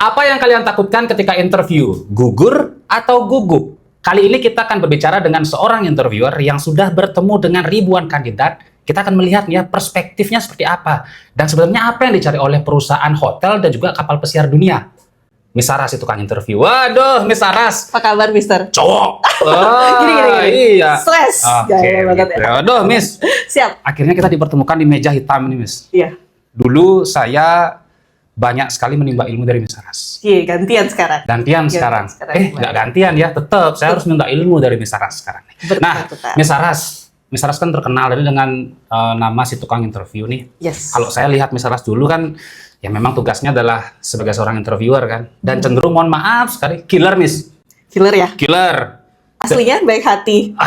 Apa yang kalian takutkan ketika interview? Gugur atau gugup? Kali ini kita akan berbicara dengan seorang interviewer yang sudah bertemu dengan ribuan kandidat. Kita akan melihat ya perspektifnya seperti apa. Dan sebenarnya apa yang dicari oleh perusahaan hotel dan juga kapal pesiar dunia. Miss Saras itu tukang interview. Waduh, Miss Saras. Apa kabar, Mister? Cowok. Gini. Iya. Stress. Oke, banget gitu. ya. Aduh, Miss. Siap. Akhirnya kita dipertemukan di meja hitam ini, Miss. Iya. Dulu saya banyak sekali menimba ilmu dari Miss Saras. Iya, gantian sekarang. Gantian sekarang. Nggak gantian ya, tetap saya harus minta ilmu dari Miss Saras sekarang. Nah, Miss Saras kan terkenal dengan nama si tukang interview nih. Yes. Kalau saya lihat Miss Saras dulu kan, ya memang tugasnya adalah sebagai seorang interviewer kan. Dan cenderung, mohon maaf sekali, killer Miss. Killer ya? Killer. Aslinya baik hati.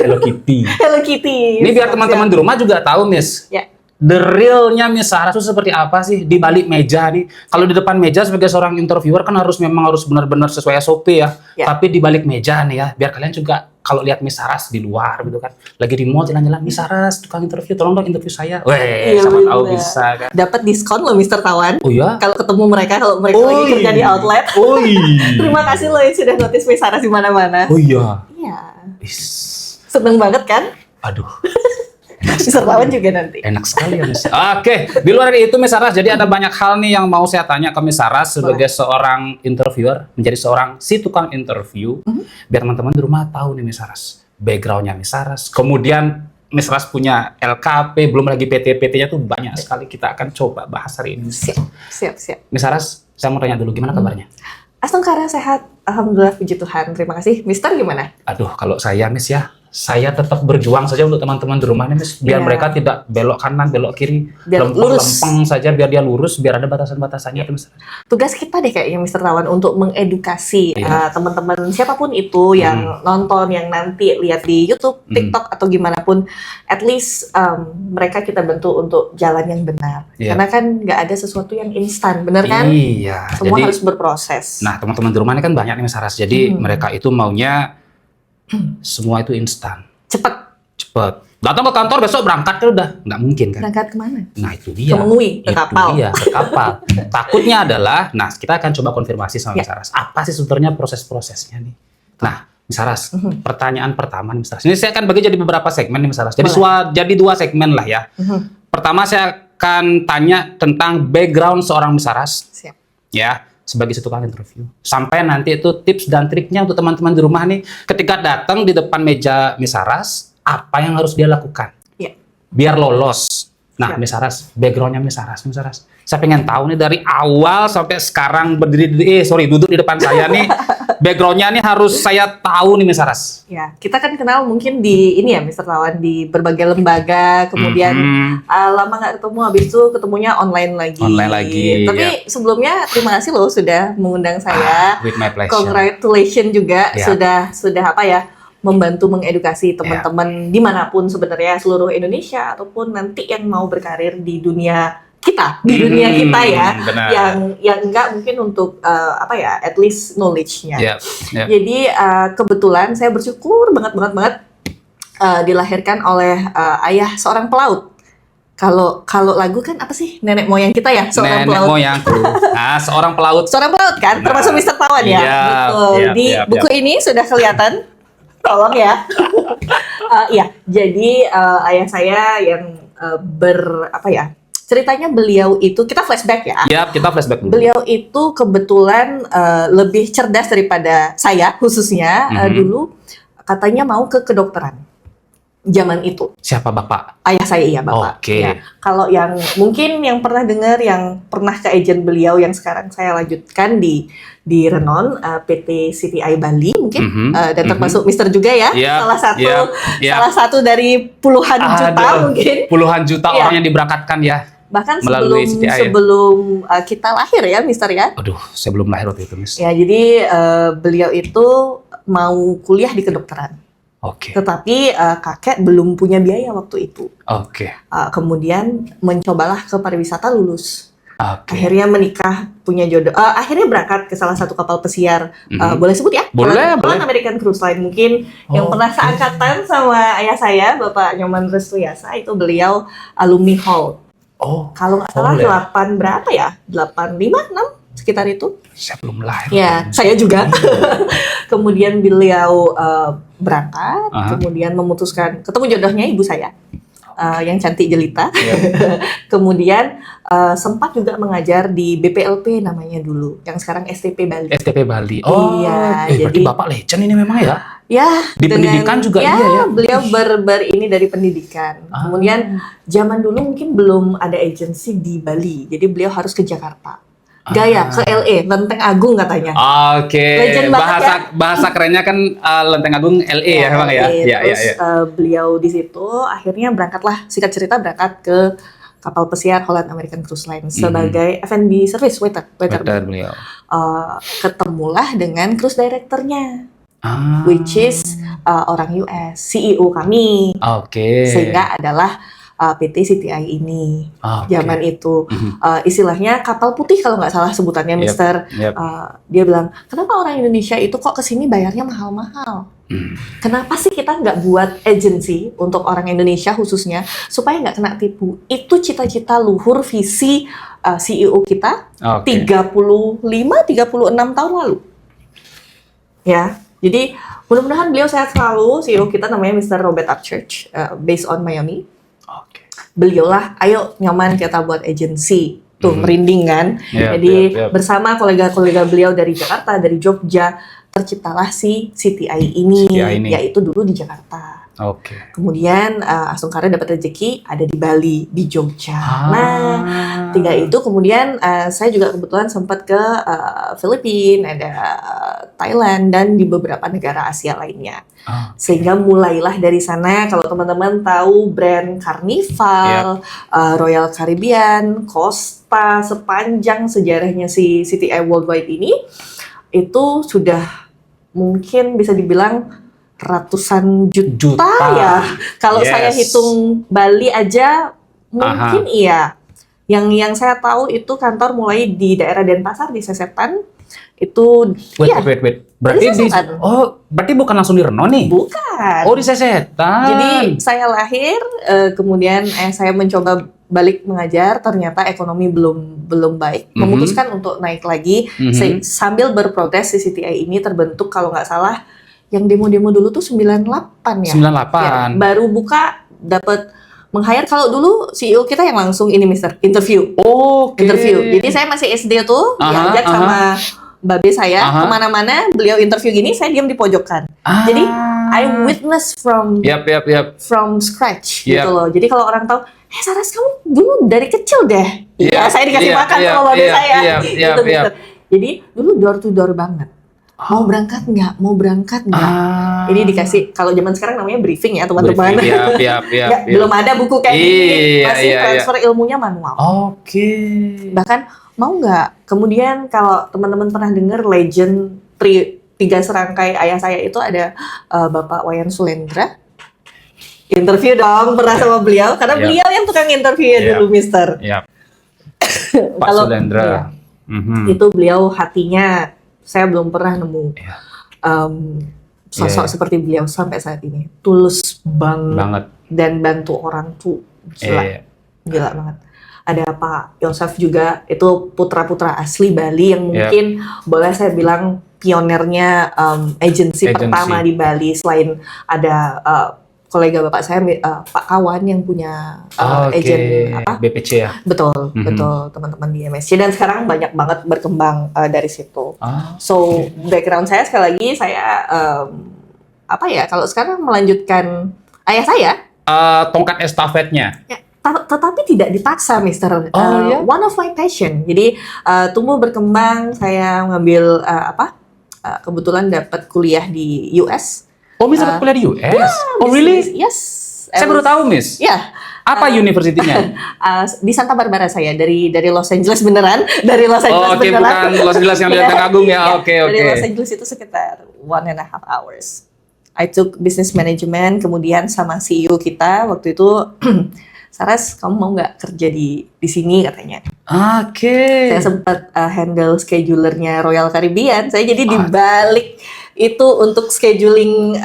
Hello Kitty. Hello Kitty. Ini biar teman-teman di rumah juga tahu, Miss. Ya. The realnya Miss Saras itu seperti apa sih di balik meja nih? Kalau di depan meja sebagai seorang interviewer kan memang harus benar-benar sesuai SOP ya. Tapi di balik meja nih ya, biar kalian juga kalau lihat Miss Saras di luar gitu kan, lagi di mall jalan-jalan, Miss Saras tukang interview, tolong dong interview saya. Weh, sama tahu bisa kan. Dapat diskon loh Mister Tawan. Oh ya? Kalau ketemu mereka, kalau mereka lagi kerja di outlet. Terima kasih loh yang sudah notice Miss Saras di mana-mana. Oh iya. Iya. Seneng banget kan? Aduh. Mister Tawan juga nanti. Enak sekali ya, Miss. Oke, di luar dari itu Miss Saras, jadi ada banyak hal nih yang mau saya tanya ke Miss Saras sebagai seorang interviewer, menjadi seorang si tukang interview, biar teman-teman di rumah tahu nih Miss Saras, backgroundnya Miss Saras. Kemudian Miss Saras punya LKP, belum lagi PT-PT-nya tuh banyak sekali. Kita akan coba bahas hari ini. Siap. Miss Saras, saya mau tanya dulu gimana kabarnya? Astungkara sehat, alhamdulillah puji Tuhan. Terima kasih. Mister gimana? Aduh, kalau saya Miss ya, saya tetap berjuang saja untuk teman-teman di rumah nih, Miss. Biar mereka tidak belok kanan, belok kiri, lempeng saja, biar dia lurus, biar ada batasan-batasannya. Miss. Tugas kita deh kayaknya Mister Tawan untuk mengedukasi teman-teman siapapun itu yang nonton, yang nanti lihat di YouTube, TikTok atau gimana pun, at least mereka kita bantu untuk jalan yang benar. Karena kan nggak ada sesuatu yang instan, benar kan? Iya. Semua jadi, harus berproses. Nah, teman-teman di rumah ini kan banyak nih Miss Saras. Jadi mereka itu maunya semua itu instan. Cepet. Datang ke kantor besok berangkat kan udah nggak mungkin kan? Berangkat kemana? Nah itu dia. Ke Mengui, ke kapal. Iya, ke kapal. Takutnya adalah, nah kita akan coba konfirmasi sama Miss Saras. Apa sih sebenarnya proses-prosesnya nih? Nah, Miss Saras, pertanyaan pertama nih Miss Saras. Ini saya akan bagi jadi beberapa segmen nih Miss Saras. Jadi dua segmen lah ya. Pertama saya akan tanya tentang background seorang Miss Saras. Siap. Ya. Sebagai tukang interview. Sampai nanti itu tips dan triknya untuk teman-teman di rumah nih, ketika datang di depan meja Miss Saras, apa yang harus dia lakukan? Ya. Biar lolos. Nah, Miss Saras, backgroundnya Miss Saras. Saya pengen tahu nih dari awal sampai sekarang duduk di depan saya nih, backgroundnya nih harus saya tahu nih Miss Saras. Ya, kita kan kenal mungkin di ini ya Mister Tawan, di berbagai lembaga, kemudian lama nggak ketemu, habis itu ketemunya online lagi. Tapi sebelumnya terima kasih loh sudah mengundang saya. With my pleasure. Congratulations juga sudah apa ya, membantu mengedukasi teman-teman dimanapun sebenarnya seluruh Indonesia ataupun nanti yang mau berkarir di dunia kita, ya, benar. yang enggak mungkin untuk apa ya, at least knowledge-nya. Jadi kebetulan saya bersyukur banget dilahirkan oleh ayah seorang pelaut. Kalau lagu kan apa sih, nenek moyang kita ya, seorang pelaut. Nenek moyangku. Nah, seorang pelaut. Seorang pelaut kan, termasuk Mister Tawan ya. Betul. Di buku ini sudah kelihatan. Tolong ya. Iya, jadi ayah saya yang ceritanya beliau itu, kita flashback ya. Iya, kita flashback dulu. Beliau itu kebetulan lebih cerdas daripada saya khususnya. Dulu katanya mau ke kedokteran. Zaman itu. Siapa Bapak? Ayah saya, iya Bapak. Oke. Ya. Kalau yang mungkin yang pernah dengar, yang pernah ke agent beliau yang sekarang saya lanjutkan di Renon, PT CTI Bali mungkin, dan termasuk Mister juga ya, salah satu dari puluhan juta mungkin. Puluhan juta orang yang diberangkatkan ya. Bahkan sebelum kita lahir ya Mister ya. Aduh, saya belum lahir waktu itu Miss. Ya, jadi beliau itu mau kuliah di kedokteran. Tetapi kakek belum punya biaya waktu itu. Kemudian mencobalah ke pariwisata, lulus. Akhirnya menikah, punya jodoh. Akhirnya berangkat ke salah satu kapal pesiar. Boleh sebut ya? Boleh. American Cruise Line mungkin yang pernah seangkatan sama ayah saya, Bapak Nyoman Restuyasa, itu beliau alumni Hall. Kalau nggak salah 8 berapa ya? 85, 6? sekitar itu. Saya belum lahir. Ya, saya juga. Kemudian beliau berangkat, kemudian memutuskan ketemu jodohnya ibu saya. Yang cantik jelita. Kemudian sempat juga mengajar di BPLP namanya dulu, yang sekarang STP Bali. STP Bali. Oh, iya. Jadi berarti Bapak legend ini memang ya? Ya. Di pendidikan juga iya ya? Beliau ini dari pendidikan. Kemudian zaman dulu mungkin belum ada agensi di Bali, jadi beliau harus ke Jakarta. Gaya ke LA, Lenteng Agung katanya. Oke. Bahasa kerennya kan Lenteng Agung LA ya, memang ya. Terus beliau di situ akhirnya berangkatlah, singkat cerita berangkat ke kapal pesiar Holland American Cruise Line sebagai F&B service waiter beliau. Ketemulah dengan cruise directornya, which is orang US, CEO kami. Sehingga adalah PT CTI ini zaman itu istilahnya kapal putih kalau nggak salah sebutannya, Mister. Dia bilang, kenapa orang Indonesia itu kok kesini bayarnya mahal-mahal? Kenapa sih kita nggak buat agency untuk orang Indonesia khususnya supaya nggak kena tipu? Itu cita-cita luhur visi CEO kita 35-36 tahun lalu. Ya, jadi mudah-mudahan beliau sehat selalu. CEO kita namanya Mr. Robert Upchurch, based on Miami. Beliau lah, ayo nyaman kita buat agency. Tuh merinding kan. Jadi bersama kolega-kolega beliau dari Jakarta, dari Jogja, terciptalah si CTI ini, yaitu dulu di Jakarta. Kemudian Asungkara dapat rezeki ada di Bali, di Jogja. Nah, 3 itu kemudian saya juga kebetulan sempat ke Filipina, ada Thailand, dan di beberapa negara Asia lainnya. Sehingga mulailah dari sana. Kalau teman-teman tahu brand Carnival, Royal Caribbean, Costa, sepanjang sejarahnya si CTI Worldwide ini, itu sudah mungkin bisa dibilang ratusan juta ya. Kalau saya hitung Bali aja mungkin iya. Yang saya tahu itu kantor mulai di daerah Denpasar, di Sesetan. Itu wait. Berarti bukan langsung di Reno nih? Bukan. Oh, di Sesetan. Jadi saya lahir, kemudian saya mencoba balik mengajar, ternyata ekonomi belum baik. Memutuskan untuk naik lagi sambil berprogres. Si CTI ini terbentuk kalau nggak salah yang demo-demo dulu tuh 98 ya. 98. Ya, baru buka dapat meng-hire. Kalau dulu CEO kita yang langsung ini Mister interview. Interview. Jadi saya masih SD tuh diajak sama babe saya kemana-mana, beliau interview gini, saya diam di pojokan. Jadi I witness from scratch gitu loh. Jadi kalau orang tahu, Saras kamu dulu dari kecil deh. Iya, saya dikasih makan sama babe saya. Gitu. Jadi dulu door to door banget. Mau berangkat nggak? Ini dikasih, kalau zaman sekarang namanya briefing ya teman-teman. Belum ada buku kayak gini, masih transfer ilmunya manual. Bahkan mau nggak? Kemudian kalau teman-teman pernah dengar legend 3 serangkai ayah saya itu ada Bapak Wayan Sulendra. Interview dong, pernah sama beliau, karena beliau yang tukang interview dulu, Mister. Pak Sulendra. Itu beliau hatinya. Saya belum pernah nemu sosok seperti beliau sampai saat ini. Tulus banget. Dan bantu orang tuh gila banget. Ada Pak Yosef juga, itu putra-putra asli Bali yang mungkin boleh saya bilang pionernya agensi pertama di Bali. Selain ada kolega bapak saya, Pak Kawan yang punya agen BPC ya? Betul, teman-teman di MSC, dan sekarang banyak banget berkembang dari situ. So background saya sekali lagi, saya kalau sekarang melanjutkan ayah saya. Tongkat estafetnya. Ya, tetapi tidak dipaksa, Mister. One of my passion. Jadi tumbuh berkembang, saya mengambil kebetulan dapat kuliah di US. Oh, Miss dapat kuliah di US? Really? Yes. Saya baru tahu, Miss. Ya. Apa universitinya? Di Santa Barbara saya, dari Los Angeles beneran, dari Los Angeles beneran. Bukan Los Angeles yang di Lenteng Agung ya. Oke. Dari Los Angeles itu sekitar 1.5 hours. I took business management, kemudian sama CEO kita waktu itu, Saras, kamu mau nggak kerja di sini katanya? Saya sempat handle schedulernya Royal Caribbean. Saya jadi dibalik itu untuk scheduling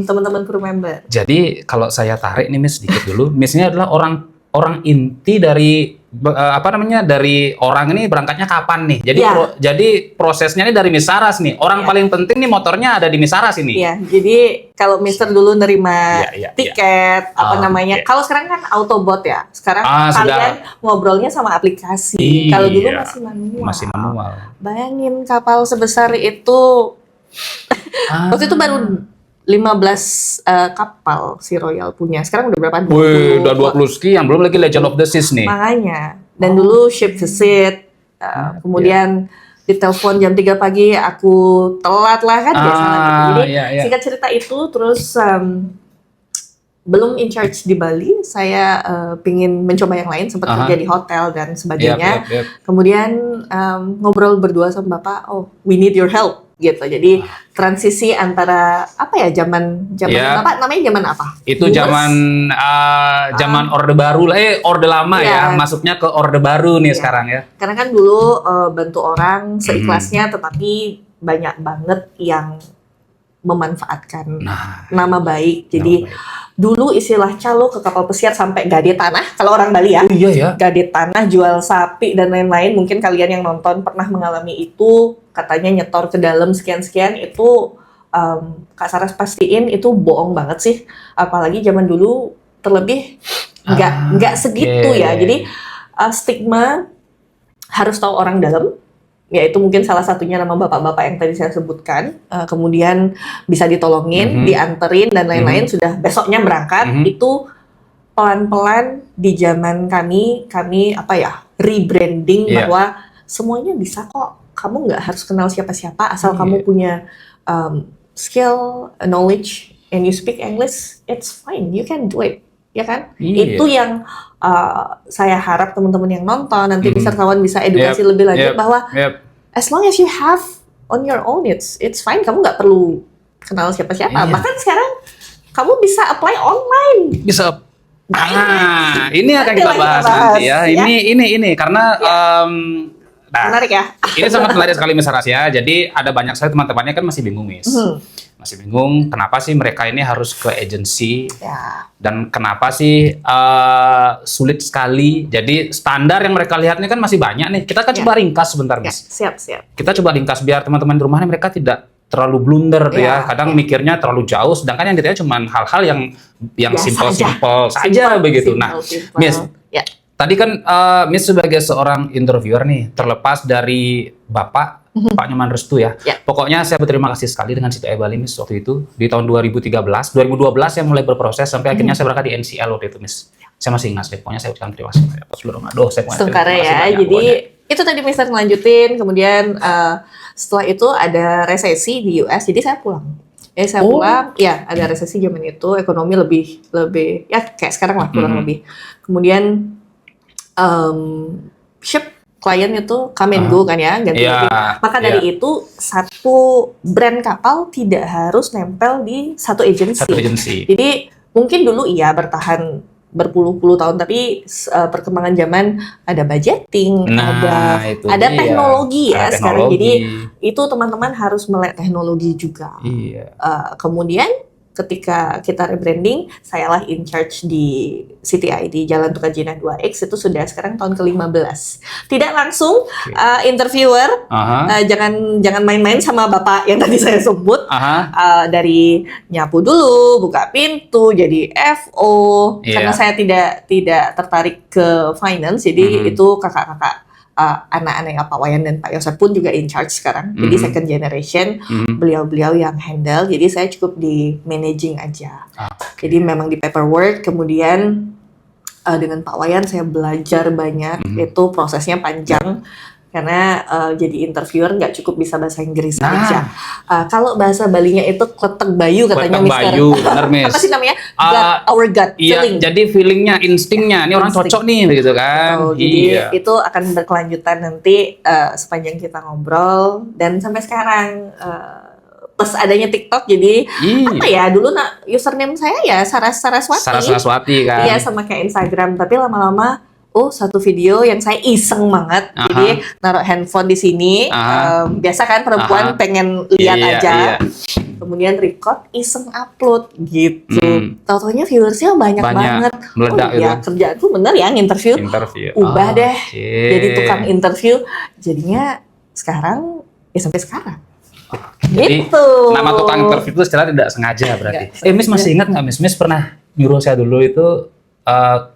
teman-teman crew member. Jadi kalau saya tarik nih Miss sedikit dulu, Miss ini adalah orang inti dari apa namanya, dari orang ini berangkatnya kapan nih? Jadi Ya. jadi prosesnya ini dari Miss Saras nih. Orang paling penting nih motornya ada di Miss Saras ini. Iya, jadi kalau Mister dulu nerima tiket, namanya. Kalau sekarang kan Autobot ya. Sekarang kalian ngobrolnya sama aplikasi. Kalau dulu masih manual. Masih manual. Bayangin kapal sebesar itu. Waktu itu baru 15 kapal si Royal punya. Sekarang udah berapa? 20. Wih, udah 20 sekian. Belum lagi Legend of the Seas nih. Makanya. Dan dulu ship visit. Kemudian ditelepon jam 3 pagi, aku telat lah kan biasanya gitu. Jadi singkat cerita itu, terus belum in charge di Bali, saya pingin mencoba yang lain, sempat kerja di hotel dan sebagainya. Kemudian ngobrol berdua sama Bapak, oh we need your help gitu. Jadi transisi antara apa ya, zaman Bapak namanya zaman apa? Itu zaman Orde Baru lah, Orde Lama ya, masuknya ke Orde Baru nih sekarang ya. Karena kan dulu bantu orang seikhlasnya, tetapi banyak banget yang memanfaatkan nama baik. Jadi dulu istilah calo ke kapal pesiar sampai gade tanah kalau orang Bali ya. Oh, iya ya. Gade tanah, jual sapi dan lain-lain. Mungkin kalian yang nonton pernah mengalami itu. Katanya nyetor ke dalam sekian-sekian itu, Kak Saras pastiin itu bohong banget sih. Apalagi zaman dulu terlebih nggak segitu ya. Jadi stigma harus tahu orang dalam. Ya itu mungkin salah satunya nama bapak-bapak yang tadi saya sebutkan, kemudian bisa ditolongin, dianterin dan lain-lain, sudah besoknya berangkat. Itu pelan-pelan di zaman kami apa ya, rebranding bahwa semuanya bisa kok, kamu nggak harus kenal siapa-siapa asal kamu punya skill, knowledge, and you speak English, it's fine, you can do it, ya kan? Itu yang saya harap teman-teman yang nonton nanti wisatawan bisa edukasi lebih lanjut bahwa as long as you have on your own, it's fine. Kamu nggak perlu kenal siapa-siapa. Bahkan sekarang kamu bisa apply online. Bisa. Ini akan kita bahas nanti ya. Ini karena menarik ya. Ini sangat menarik sekali Miss Saras ya. Jadi ada banyak sekali teman-temannya kan masih bingung, Miss. Masih bingung kenapa sih mereka ini harus ke agensi dan kenapa sih sulit sekali. Jadi standar yang mereka lihat ini kan masih banyak nih. Kita kan coba ringkas sebentar, Miss. Siap. Kita coba ringkas biar teman-teman di rumah ini mereka tidak terlalu blunder tuh ya. Kadang mikirnya terlalu jauh, sedangkan yang ditanya cuma hal-hal yang simple-simple saja begitu. Nah, Miss, tadi kan Miss sebagai seorang interviewer nih, terlepas dari Bapak Pak Nyoman Restu ya. Pokoknya saya berterima kasih sekali dengan City Bali Miss waktu itu di tahun 2012 yang mulai berproses sampai akhirnya saya berangkat di NCL waktu itu, Miss. Saya masih ingat, pokoknya saya ucapkan terima kasih banyak. Saya Setengkara ya. Jadi itu tadi Mister ngelanjutin, kemudian setelah itu ada resesi di US, jadi saya pulang. Saya pulang, ya ada resesi zaman itu, ekonomi lebih ya kayak sekarang lah kurang lebih. Kemudian ship klien itu come and go kan ya, ganti-ganti. Maka dari itu satu brand kapal tidak harus nempel di satu agensi. Jadi mungkin dulu iya bertahan berpuluh-puluh tahun, tapi perkembangan zaman ada budgeting, ada teknologi ya sekarang. Jadi itu teman-teman harus melek teknologi juga. Kemudian ketika kita rebranding, sayalah in charge di CTI di Jalan Tukajina 2X, itu sudah sekarang tahun ke-15. Tidak langsung interviewer, jangan main-main sama Bapak yang tadi saya sebut. Dari nyapu dulu, buka pintu, jadi FO. Karena saya tidak tertarik ke finance, jadi itu kakak-kakak anak-anak Pak Wayan dan Pak Yosef pun juga in charge sekarang. Jadi second generation, beliau-beliau yang handle. Jadi saya cukup di managing aja. Jadi memang di paperwork, kemudian dengan Pak Wayan saya belajar banyak. Itu prosesnya panjang. Karena jadi interviewer nggak cukup bisa bahasa Inggris aja. Kalau bahasa Balinya itu kletek bayu katanya Mister. Bayu, benar Miss. Apa sih namanya? Our gut feeling. Jadi feelingnya, instingnya, ini orang cocok nih, begitu kan? Jadi itu akan berkelanjutan nanti sepanjang kita ngobrol dan sampai sekarang. Plus adanya TikTok, jadi apa ya, dulu username saya ya Saraswati. Saraswati kan? Iya, sama kayak Instagram, tapi lama-lama satu video yang saya iseng banget, jadi naruh handphone di sini, biasa kan perempuan pengen lihat aja. kemudian record, iseng upload gitu. Tahu-taunya viewersnya banyak banget. Meledak oh iya, kerjaanku bener ya interview. Ubah deh, jadi tukang interview. Jadinya sekarang ya sampai sekarang. Jadi gitu. Nama tukang interview itu secara tidak sengaja berarti. Miss masih ingat nggak Miss pernah nyuruh saya dulu itu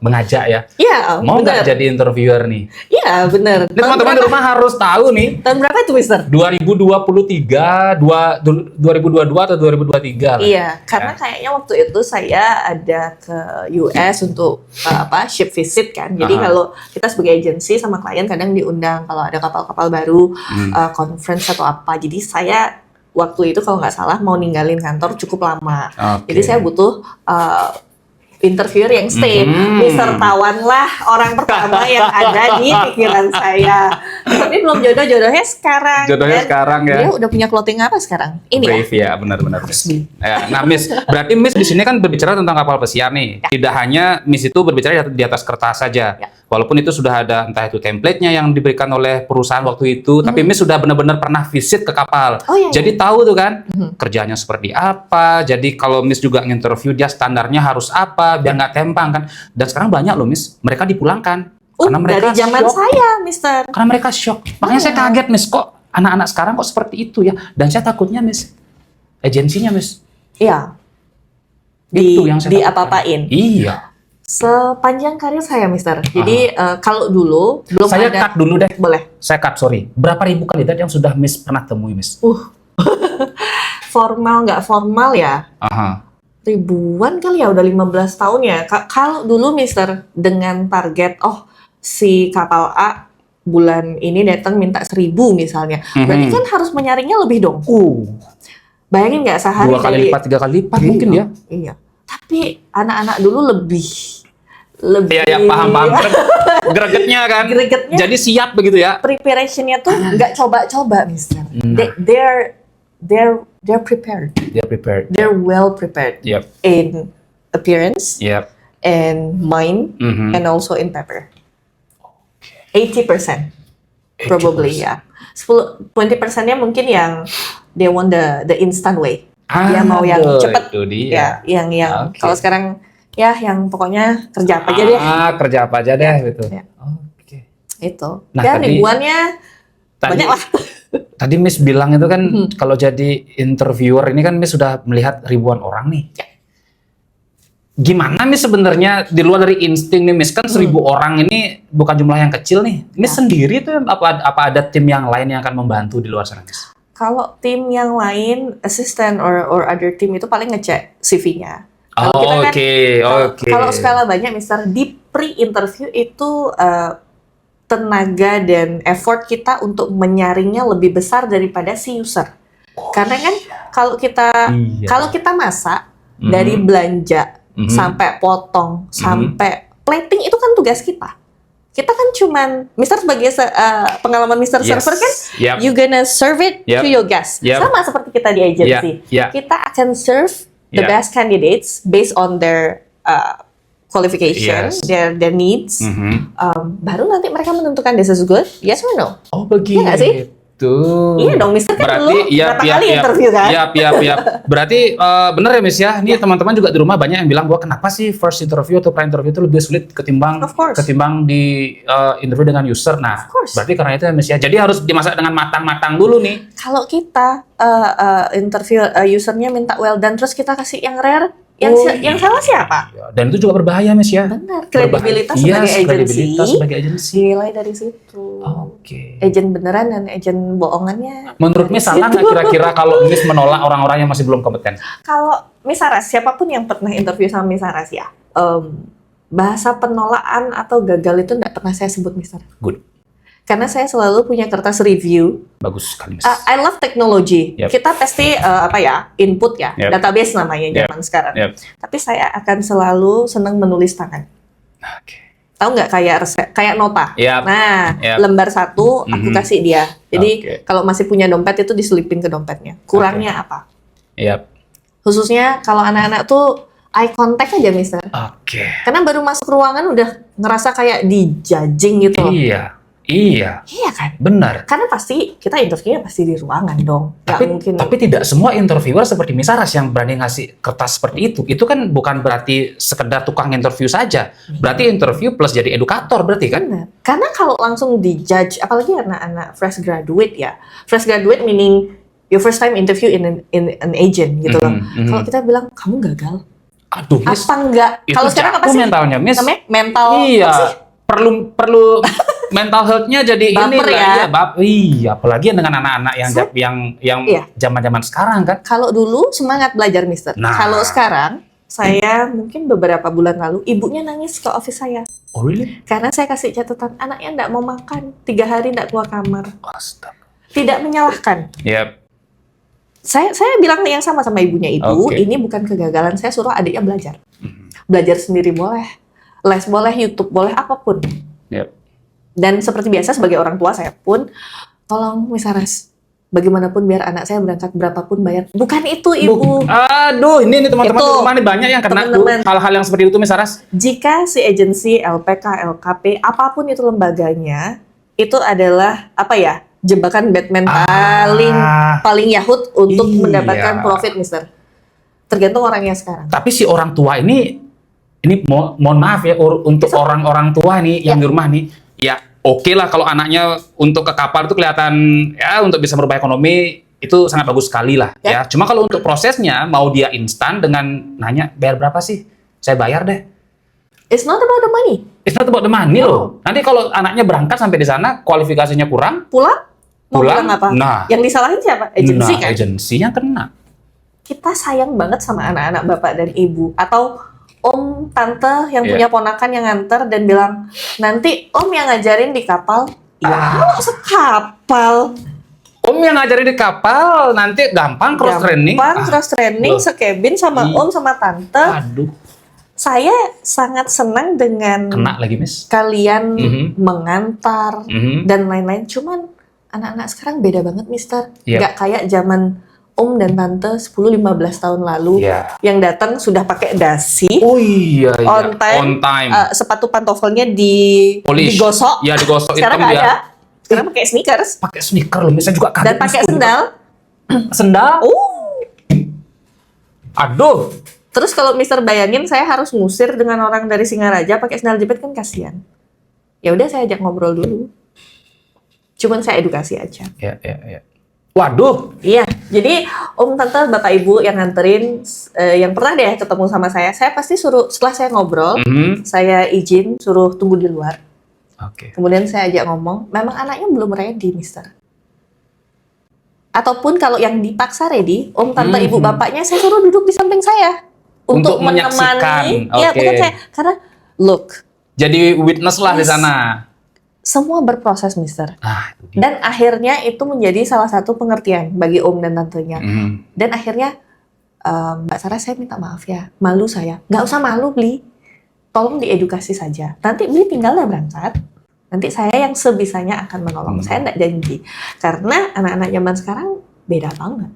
mengajak ya? Iya. Mau nggak jadi interviewer nih? Iya benar. Ini teman-teman di rumah harus tahu nih. Tahun berapa itu Mister? 2023, 2022 atau 2023 lah. Iya, karena kayaknya waktu itu saya ada ke US untuk ship visit kan. Jadi kalau kita sebagai agensi sama klien kadang diundang kalau ada kapal-kapal baru, conference atau apa. Jadi saya waktu itu kalau nggak salah mau ninggalin kantor cukup lama. Jadi saya butuh interviewer yang stay. Mister Tawan lah orang pertama yang ada di pikiran saya. Tapi belum jodohnya sekarang. Jodohnya sekarang ya. Dia udah punya clothing apa sekarang? Ini Brave ya, benar-benar. Ya, nah Miss, berarti Miss di sini kan berbicara tentang kapal pesiar nih. Ya. Tidak hanya Miss itu berbicara di atas kertas saja. Ya. Walaupun itu sudah ada entah itu template-nya yang diberikan oleh perusahaan waktu itu, tapi Miss sudah benar-benar pernah visit ke kapal. Jadi tahu tuh kan kerjanya seperti apa. Jadi kalau Miss juga nginterview dia standarnya harus apa biar nggak tempang kan. Dan sekarang banyak loh Miss, mereka dipulangkan. Karena mereka dari zaman shock. saya, Mister. Karena mereka shock. Makanya saya kaget Miss, kok anak-anak sekarang kok seperti itu ya. Dan saya takutnya Miss, agensinya Miss. Iya. Di apa-apain. Iya. Sepanjang karir saya, Mister. Jadi kalau dulu belum saya ada. Cut dulu deh. Boleh. Saya cut, sorry. Berapa ribu kandidat yang sudah Miss pernah temui, Miss? Formal nggak formal ya? Ribuan kali ya, udah 15 tahun ya. Kalau dulu, Mister, dengan target, si kapal A bulan ini datang minta 1.000 misalnya. Berarti kan harus menyaringnya lebih dong. Bayangin nggak sehari 2 kali lipat, 3 kali lipat mungkin ya? Iya. Tapi anak-anak dulu lebih ya paham gregetnya kan. Jadi siap begitu ya. Preparationnya tuh nggak coba-coba, Mister. They're prepared. They're well prepared. In appearance, in mind, and also in paper. 80% probably ya. 20%-nya mungkin yang they want the instant way. Dia mau yang cepat. Ya, yang kalau sekarang ya yang pokoknya kerja apa aja deh. Kerja apa aja deh gitu. Ya. Itu. Nah, ya ribuannya banyak lah. Tadi Miss bilang itu kan kalau jadi interviewer ini kan Miss sudah melihat ribuan orang nih. Gimana Miss sebenarnya di luar dari insting nih Miss, kan 1.000 orang ini bukan jumlah yang kecil nih. Miss sendiri tuh apa ada tim yang lain yang akan membantu di luar sana Miss? Kalau tim yang lain, assistant or other team itu paling ngecek CV-nya. Kalau kita kan, kalau skala banyak, Mister, di pre-interview itu tenaga dan effort kita untuk menyaringnya lebih besar daripada si user. Karena kan kalau kita masak dari belanja sampai potong sampai plating itu kan tugas kita. Kita kan cuman, Mister sebagai pengalaman Mister server kan, you gonna serve it to your guests. Sama seperti kita di agency. Kita akan serve the best candidates based on their qualifications, their needs. Baru nanti mereka menentukan this is good, yes or no. Oh begitu. Iya nggak sih? Iya dong, Mister kan berarti, berapa kali interview kan? Berarti bener ya Miss ya, ini teman-teman juga di rumah banyak yang bilang bahwa kenapa sih first interview atau pre-interview itu lebih sulit ketimbang di interview dengan user. Nah, berarti karena itu ya Miss ya, jadi harus dimasak dengan matang-matang dulu nih. Kalau kita interview usernya minta well done, terus kita kasih yang rare, yang salah siapa? Dan itu juga berbahaya Miss ya. Benar, kredibilitas sebagai agensi dinilai dari situ. Agen beneran dan agen bohongannya. Menurut Miss salah nggak kira-kira kalau Miss menolak orang-orang yang masih belum kompeten? Kalau Miss Saras, siapapun yang pernah interview sama Miss Saras ya, bahasa penolakan atau gagal itu nggak pernah saya sebut Mister. Good. Karena saya selalu punya kertas review. Bagus sekali, Miss. I love technology. Kita pasti input ya, database namanya zaman sekarang. Tapi saya akan selalu senang menulis tangan. Tahu nggak kayak nota? Lembar 1 aku kasih dia. Jadi kalau masih punya dompet itu diselipin ke dompetnya. Kurangnya apa? Khususnya kalau anak-anak tuh eye contact aja, Mister. Karena baru masuk ruangan udah ngerasa kayak dijudging gitu. Iya. Iya kan? Benar. Karena pasti kita interviewnya pasti di ruangan dong. Tapi tidak semua interviewer seperti Miss Saras yang berani ngasih kertas seperti itu. Itu kan bukan berarti sekedar tukang interview saja. Berarti interview plus jadi edukator berarti kan? Benar. Karena kalau langsung dijudge, apalagi anak-anak fresh graduate ya. Fresh graduate meaning your first time interview in an agent gitu loh. Kalau kita bilang kamu gagal. Aduh, Miss. Apa enggak? Kalau sekarang apa sih? Mentalnya, Miss. Namanya mental. Iya. Perlu mental health-nya jadi baper ini ya. Iya, apalagi dengan anak-anak yang iya. zaman-zaman sekarang kan. Kalau dulu semangat belajar, Mister. Nah. Kalau sekarang saya mungkin beberapa bulan lalu ibunya nangis ke office saya. Oh, really? Karena saya kasih catatan anaknya enggak mau makan, 3 hari enggak keluar kamar. Astaga. Tidak menyalahkan. Yep. Saya bilang yang sama ibunya, Ibu, Okay. ini bukan kegagalan, saya suruh adiknya belajar. Belajar sendiri boleh, les boleh, YouTube boleh, apapun. Yep. Dan seperti biasa sebagai orang tua saya pun, tolong Miss Saras, bagaimanapun biar anak saya berangkat berapapun bayar. Bukan itu, Ibu. Aduh, ini teman-teman Itu, di rumah nih banyak yang kena tuh teman-teman. hal-hal yang seperti itu, Miss Saras. Jika si agensi, LPK, LKP, apapun itu lembaganya, itu adalah apa ya? Jebakan Batman paling yahut untuk Iya. mendapatkan profit, Mister. Tergantung orangnya sekarang. Tapi si orang tua ini mohon maaf ya untuk orang-orang tua nih yang di rumah nih, ya oke lah kalau anaknya untuk ke kapal itu kelihatan ya untuk bisa merubah ekonomi itu sangat bagus sekali lah ya. Cuma kalau untuk prosesnya mau dia instan dengan nanya bayar berapa sih? Saya bayar deh. It's not about the money. It's not about the money loh. Nanti kalau anaknya berangkat sampai di sana kualifikasinya kurang, Pulang? Mau Pulang, bilang apa? nah. Yang disalahin siapa? Agensi kan? Agensi yang kena. Kita sayang banget sama anak-anak bapak dan ibu. Atau om, tante yang Iya. punya ponakan yang nganter dan bilang, nanti om yang ngajarin di kapal. Ya, sekapal. Om yang ngajarin di kapal nanti gampang cross training. Cross training, loh. sekebin sama om sama tante. Aduh, Saya sangat senang dengan kena lagi, Miss. kalian Mhm. mengantar Mhm. dan lain-lain. Cuman anak-anak sekarang beda banget, Mister. Yep. Nggak kayak zaman om dan tante 10-15 tahun lalu Iya. yang datang sudah pakai dasi, Oh iya, on time, sepatu pantofelnya Polish. digosok. Ya digosok Sekarang hitam nggak ya. ada. Sekarang pakai sneakers Pakai sneaker loh, Miss. Saya juga kaget. dan pakai Miss. sendal. Sendal? Aduh. Terus kalau Mister bayangin saya harus ngusir dengan orang dari Singaraja pakai sendal jepit kan kasihan. Ya udah saya ajak ngobrol dulu. Cuman saya edukasi aja. Ya. Waduh. Iya, jadi om, tante, bapak, ibu yang nganterin, yang pernah deh ketemu sama saya pasti suruh, setelah saya ngobrol, saya izin suruh tunggu di luar. Oke. Kemudian saya ajak ngomong, memang anaknya belum ready, Mister. Ataupun kalau yang dipaksa ready, om, tante, ibu, bapaknya saya suruh duduk di samping saya. Untuk menyaksikan. menemani. Ya, Oke. bukan saya. Karena, look, Jadi witness lah di Yes. sana. semua berproses, Mister. Ah, itu dia. Dan akhirnya itu menjadi salah satu pengertian bagi om dan tantenya. Dan akhirnya, Mbak Sarah, saya minta maaf ya, malu saya. Nggak usah malu, Bli. Tolong diedukasi saja. Nanti Bli tinggal berangkat. Nanti saya yang sebisanya akan menolong. Saya nggak janji. Karena anak-anak zaman sekarang beda banget.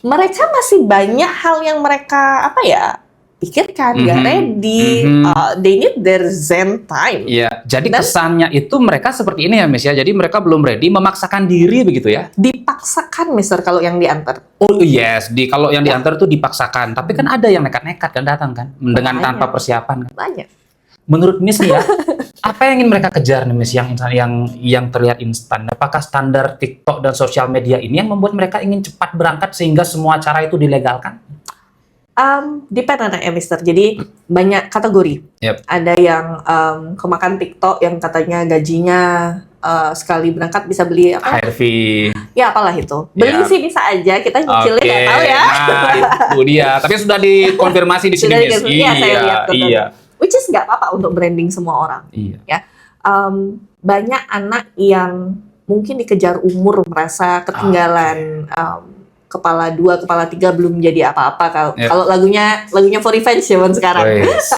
Mereka masih banyak hal yang mereka pikirkan, nggak ready. They need their zen time. Iya, jadi Dan- kesannya itu mereka seperti ini ya, Miss ya. Jadi mereka belum ready, memaksakan diri begitu ya. Dipaksakan, Mister, kalau yang diantar. Oh yes, kalau yang diantar tuh dipaksakan. Tapi kan ada yang nekat-nekat kan datang kan, dengan Banyak. tanpa persiapan. Banyak. Menurut Miss ya, apa yang ingin mereka kejar nih, Miss, yang terlihat instan? Apakah standar TikTok dan sosial media ini yang membuat mereka ingin cepat berangkat sehingga semua cara itu dilegalkan? Depend anaknya, Mister. Jadi banyak kategori. Yep. Ada yang kemakan TikTok yang katanya gajinya sekali berangkat bisa beli apa? HRV. Ya apalah itu. Beli Yep. sih bisa aja. Kita nyicilnya Oke, nggak tahu ya. nah itu dia. Tapi sudah dikonfirmasi di sini, Sudah Miss. dikonfirmasi. Iya, saya lihat, betul. Iya. Which is nggak apa-apa untuk branding semua orang. Iya. Banyak anak yang mungkin dikejar umur merasa ketinggalan. Kepala 2, kepala 3 belum jadi apa-apa. Yep. Kalau lagunya For Revenge zaman sekarang. Wes,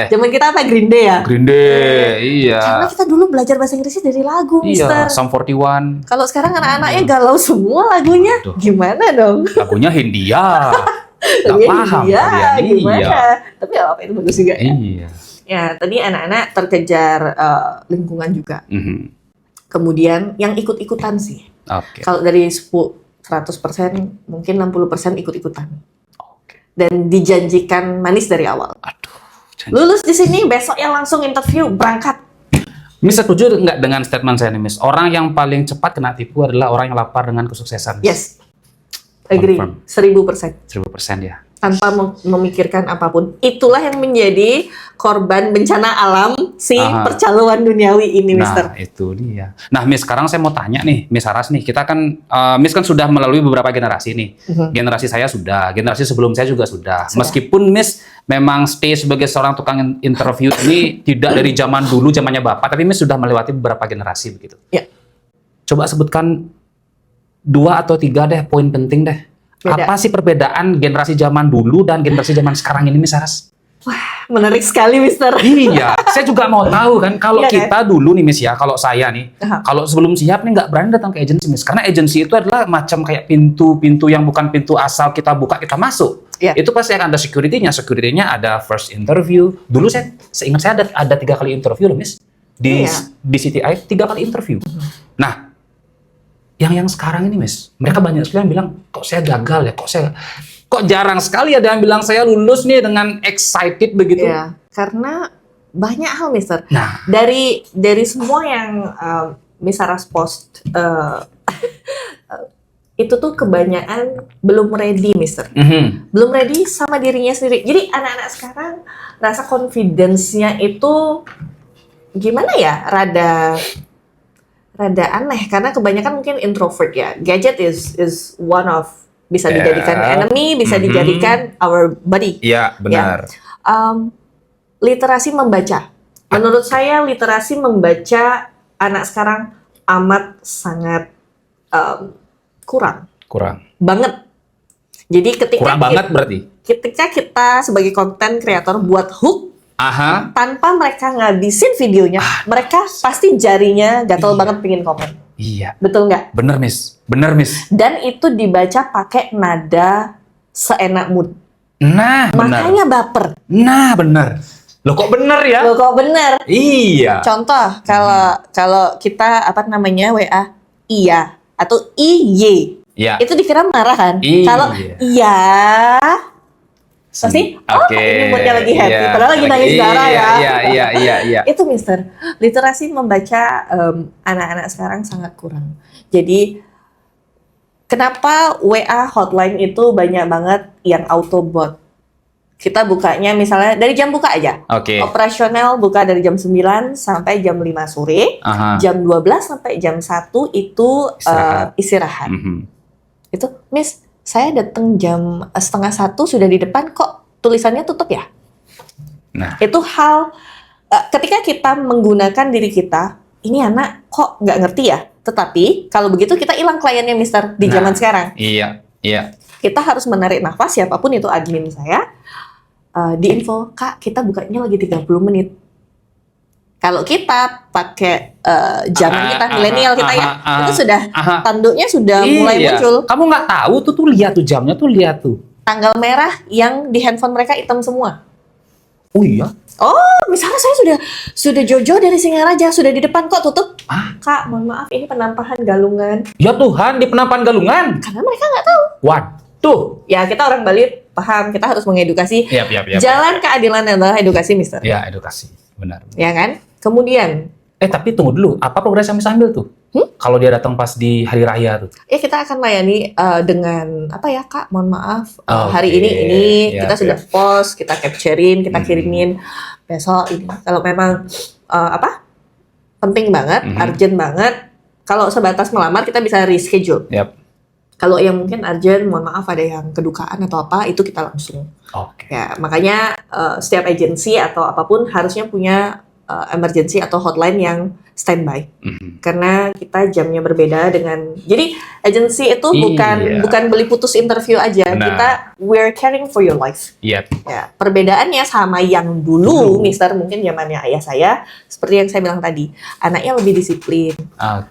Zaman kita apa? Green Day ya? Green Day, iya. Karena kita dulu belajar bahasa Inggrisnya dari lagu, Iya, Mister. Sum 41. Kalau sekarang anak-anaknya galau semua lagunya, Aduh. gimana dong? Lagunya Hindia. Gak Lagunya paham India, kalian. gimana? Iya. Tapi apa itu bagus juga ya. Iya. Ya, tadi anak-anak terkejar lingkungan juga. Kemudian yang ikut-ikutan sih. Kalau dari 100% mungkin 60% ikut-ikutan. Dan dijanjikan manis dari awal. Lulus di sini, besok yang langsung interview, berangkat. Miss setuju nggak dengan statement saya nih, Miss? Orang yang paling cepat kena tipu adalah orang yang lapar dengan kesuksesan. Yes, agree, 1000%. 1000% ya. Tanpa memikirkan apapun. Itulah yang menjadi korban bencana alam si percaloan duniawi ini, Mister. Nah, itu dia. Nah, Miss, sekarang saya mau tanya nih, Miss Saras nih, kita kan, Miss kan sudah melalui beberapa generasi nih. Generasi saya sudah, generasi sebelum saya juga sudah. Meskipun Miss memang stay sebagai seorang tukang interview ini tidak dari zaman dulu, zamannya Bapak, tapi Miss sudah melewati beberapa generasi begitu. Ya. Coba sebutkan 2 atau 3 deh, poin penting deh. Beda. Apa sih perbedaan generasi zaman dulu dan generasi zaman sekarang ini, Miss Saras? Wah, menarik sekali, Mister. Iya, saya juga mau tahu kan, kalau kita dulu nih, Miss ya, kalau saya nih, kalau sebelum siap nih nggak berani datang ke agensi, Miss. Karena agensi itu adalah macam kayak pintu-pintu yang bukan pintu asal kita buka, kita masuk. Itu pasti akan ada security-nya. Security-nya ada first interview. Dulu saya seingat saya ada 3 kali interview loh, Miss. Di CTI 3 kali interview. Nah, yang sekarang ini, Miss, mereka banyak sekali yang bilang, kok saya gagal ya, kok jarang sekali ada yang bilang saya lulus nih dengan excited begitu. Iya, karena banyak hal, Mister. Nah, dari semua yang Miss Saras post, itu tuh kebanyakan belum ready, Mister. Belum ready sama dirinya sendiri. Jadi anak-anak sekarang rasa confidence-nya itu gimana ya, rada aneh karena kebanyakan mungkin introvert ya. Gadget is one of, bisa dijadikan enemy, bisa dijadikan our buddy. Iya, benar. Literasi membaca. Menurut saya literasi membaca anak sekarang amat sangat kurang. Banget. Jadi ketika kita sebagai content creator buat hook, tanpa mereka ngabisin videonya, mereka pasti jarinya gatel banget pengen komen. Iya. Betul nggak? Bener, Miss. Dan itu dibaca pakai nada seenak mood. Nah, makanya baper. Nah, bener. Loh kok bener ya? Iya. Contoh, kalau kita WA iya atau IY. Iya. Itu dikira marah kan? Kalau iya pasti, ini moodnya lagi happy, padahal lagi nangis darah ya. Iya. Itu, Mister, literasi membaca anak-anak sekarang sangat kurang. Jadi, kenapa WA hotline itu banyak banget yang auto bot? Kita bukanya misalnya dari jam buka aja. Operasional buka dari jam 9 sampai jam 5 sore, jam 12 sampai jam 1 itu istirahat. Itu, Miss, saya datang jam 12:30 sudah di depan, kok tulisannya tutup ya? Nah, itu hal ketika kita menggunakan diri kita, ini anak kok nggak ngerti ya? Tetapi kalau begitu kita hilang kliennya, Mister, di zaman sekarang. Iya. Kita harus menarik nafas, siapapun itu admin saya, di info, Kak, kita bukanya lagi 30 menit. Kalau kita pakai zaman kita milenial kita itu sudah tanduknya sudah mulai muncul. Kamu nggak tahu tuh lihat tuh jamnya tuh, lihat tuh. Tanggal merah yang di handphone mereka hitam semua. Oh iya. Oh, misalnya saya sudah Jojo dari Singaraja, sudah di depan kok tutup. Kak, mohon maaf, ini penampahan Galungan. Ya Tuhan, di penampahan Galungan. Karena mereka nggak tahu. Waduh. Ya, kita orang Bali paham, kita harus mengedukasi. Jalan keadilan adalah edukasi, Mister. Ya, edukasi. Benar. Ya kan? Kemudian. Tapi tunggu dulu, apa progres yang bisa ambil tuh? Kalau dia datang pas di hari raya tuh? Kita akan layani dengan Kak, mohon maaf, hari ini kita sudah post, kita capturein, kita kirimin besok ini. Kalau memang penting banget, urgent banget, kalau sebatas melamar kita bisa reschedule. Kalau yang mungkin urgent, mohon maaf ada yang kedukaan atau apa, itu kita langsung. Ya, makanya setiap agensi atau apapun harusnya punya emergency atau hotline yang standby. Karena kita jamnya berbeda dengan, jadi agensi itu bukan beli putus interview aja. Kita we're caring for your life. Ya, perbedaannya sama yang dulu, Mister, mungkin zamannya ayah saya, seperti yang saya bilang tadi, anaknya lebih disiplin.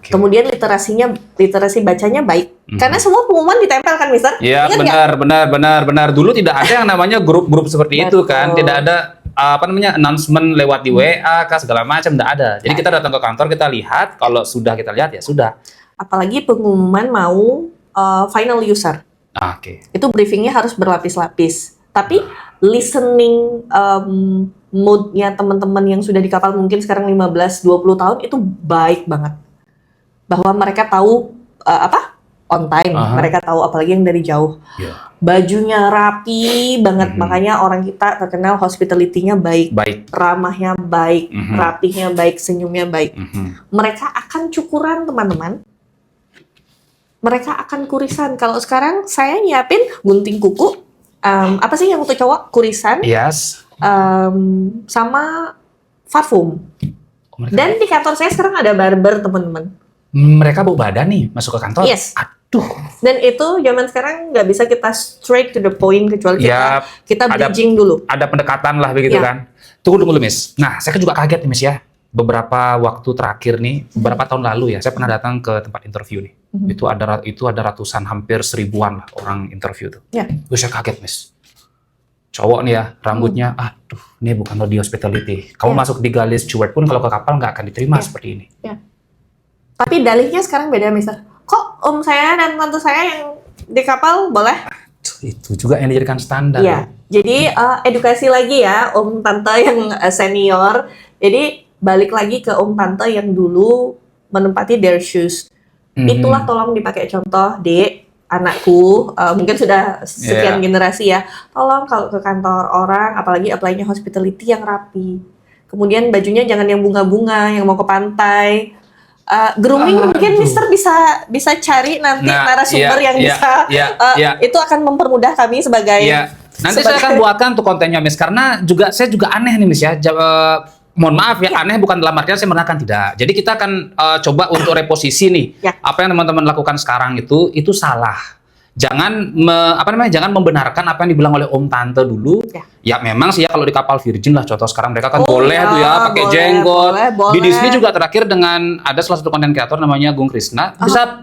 Kemudian literasi bacanya baik. Karena semua pengumuman ditempel kan, Mister? Iya, benar. Dulu tidak ada yang namanya grup-grup seperti itu kan, tidak ada announcement lewat di WA kah segala macam, enggak ada. Jadi kita datang ke kantor, kita lihat, kalau sudah kita lihat ya sudah. Apalagi pengumuman mau final user. Itu briefingnya harus berlapis-lapis. Tapi listening mood-nya teman-teman yang sudah di kapal mungkin sekarang 15-20 tahun itu baik banget. Bahwa mereka tahu on time, mereka tahu apalagi yang dari jauh. Bajunya rapi banget, makanya orang kita terkenal hospitality-nya baik. Ramahnya baik, rapihnya baik, senyumnya baik. Mereka akan cukuran teman-teman. Mereka akan kurisan. Kalau sekarang saya nyiapin gunting kuku, apa sih yang untuk cowok? Kurisan. Sama parfum. Dan di kantor saya sekarang ada barber, teman-teman. Mereka bau badan nih masuk ke kantor. Yes. Aduh. Dan itu zaman sekarang nggak bisa kita straight to the point kecuali kita bridging dulu. Ada pendekatan lah begitu kan. Tunggu dulu, Miss. Nah, saya juga kaget nih, Miss ya. Beberapa waktu terakhir nih, beberapa tahun lalu ya, saya pernah datang ke tempat interview nih. Itu ada ratusan, hampir 1000-an lah orang interview tuh. Terus saya kaget, Miss. Cowok nih ya, rambutnya, aduh, ini bukan lo di hospitality. Kamu masuk di galley steward pun kalau ke kapal nggak akan diterima seperti ini. Tapi dalihnya sekarang beda, Mister. Kok om saya dan tante saya yang di kapal boleh? Itu juga yang dijadikan standar. Jadi edukasi lagi ya, om tante yang senior. Jadi balik lagi ke om tante yang dulu menempati their shoes. Itulah tolong dipakai contoh, Dek, anakku, mungkin sudah sekian generasi ya. Tolong kalau ke kantor orang, apalagi apply-nya hospitality yang rapi. Kemudian bajunya jangan yang bunga-bunga, yang mau ke pantai. Grooming mungkin Mister bisa cari nanti narasumber yang bisa itu akan mempermudah kami sebagai nanti saya akan buatkan untuk kontennya, Miss, karena saya juga aneh nih, Miss ya. Mohon maaf ya, aneh bukan dalam artian saya merendahkan, tidak. Jadi kita akan coba untuk reposisi nih. Apa yang teman-teman lakukan sekarang itu salah. Jangan jangan membenarkan apa yang dibilang oleh om tante dulu. Ya memang sih ya, kalau di kapal Virgin lah contoh sekarang mereka kan boleh tuh ya pakai jenggot. Di Disney juga terakhir dengan ada salah satu konten kreator namanya Gung Krisna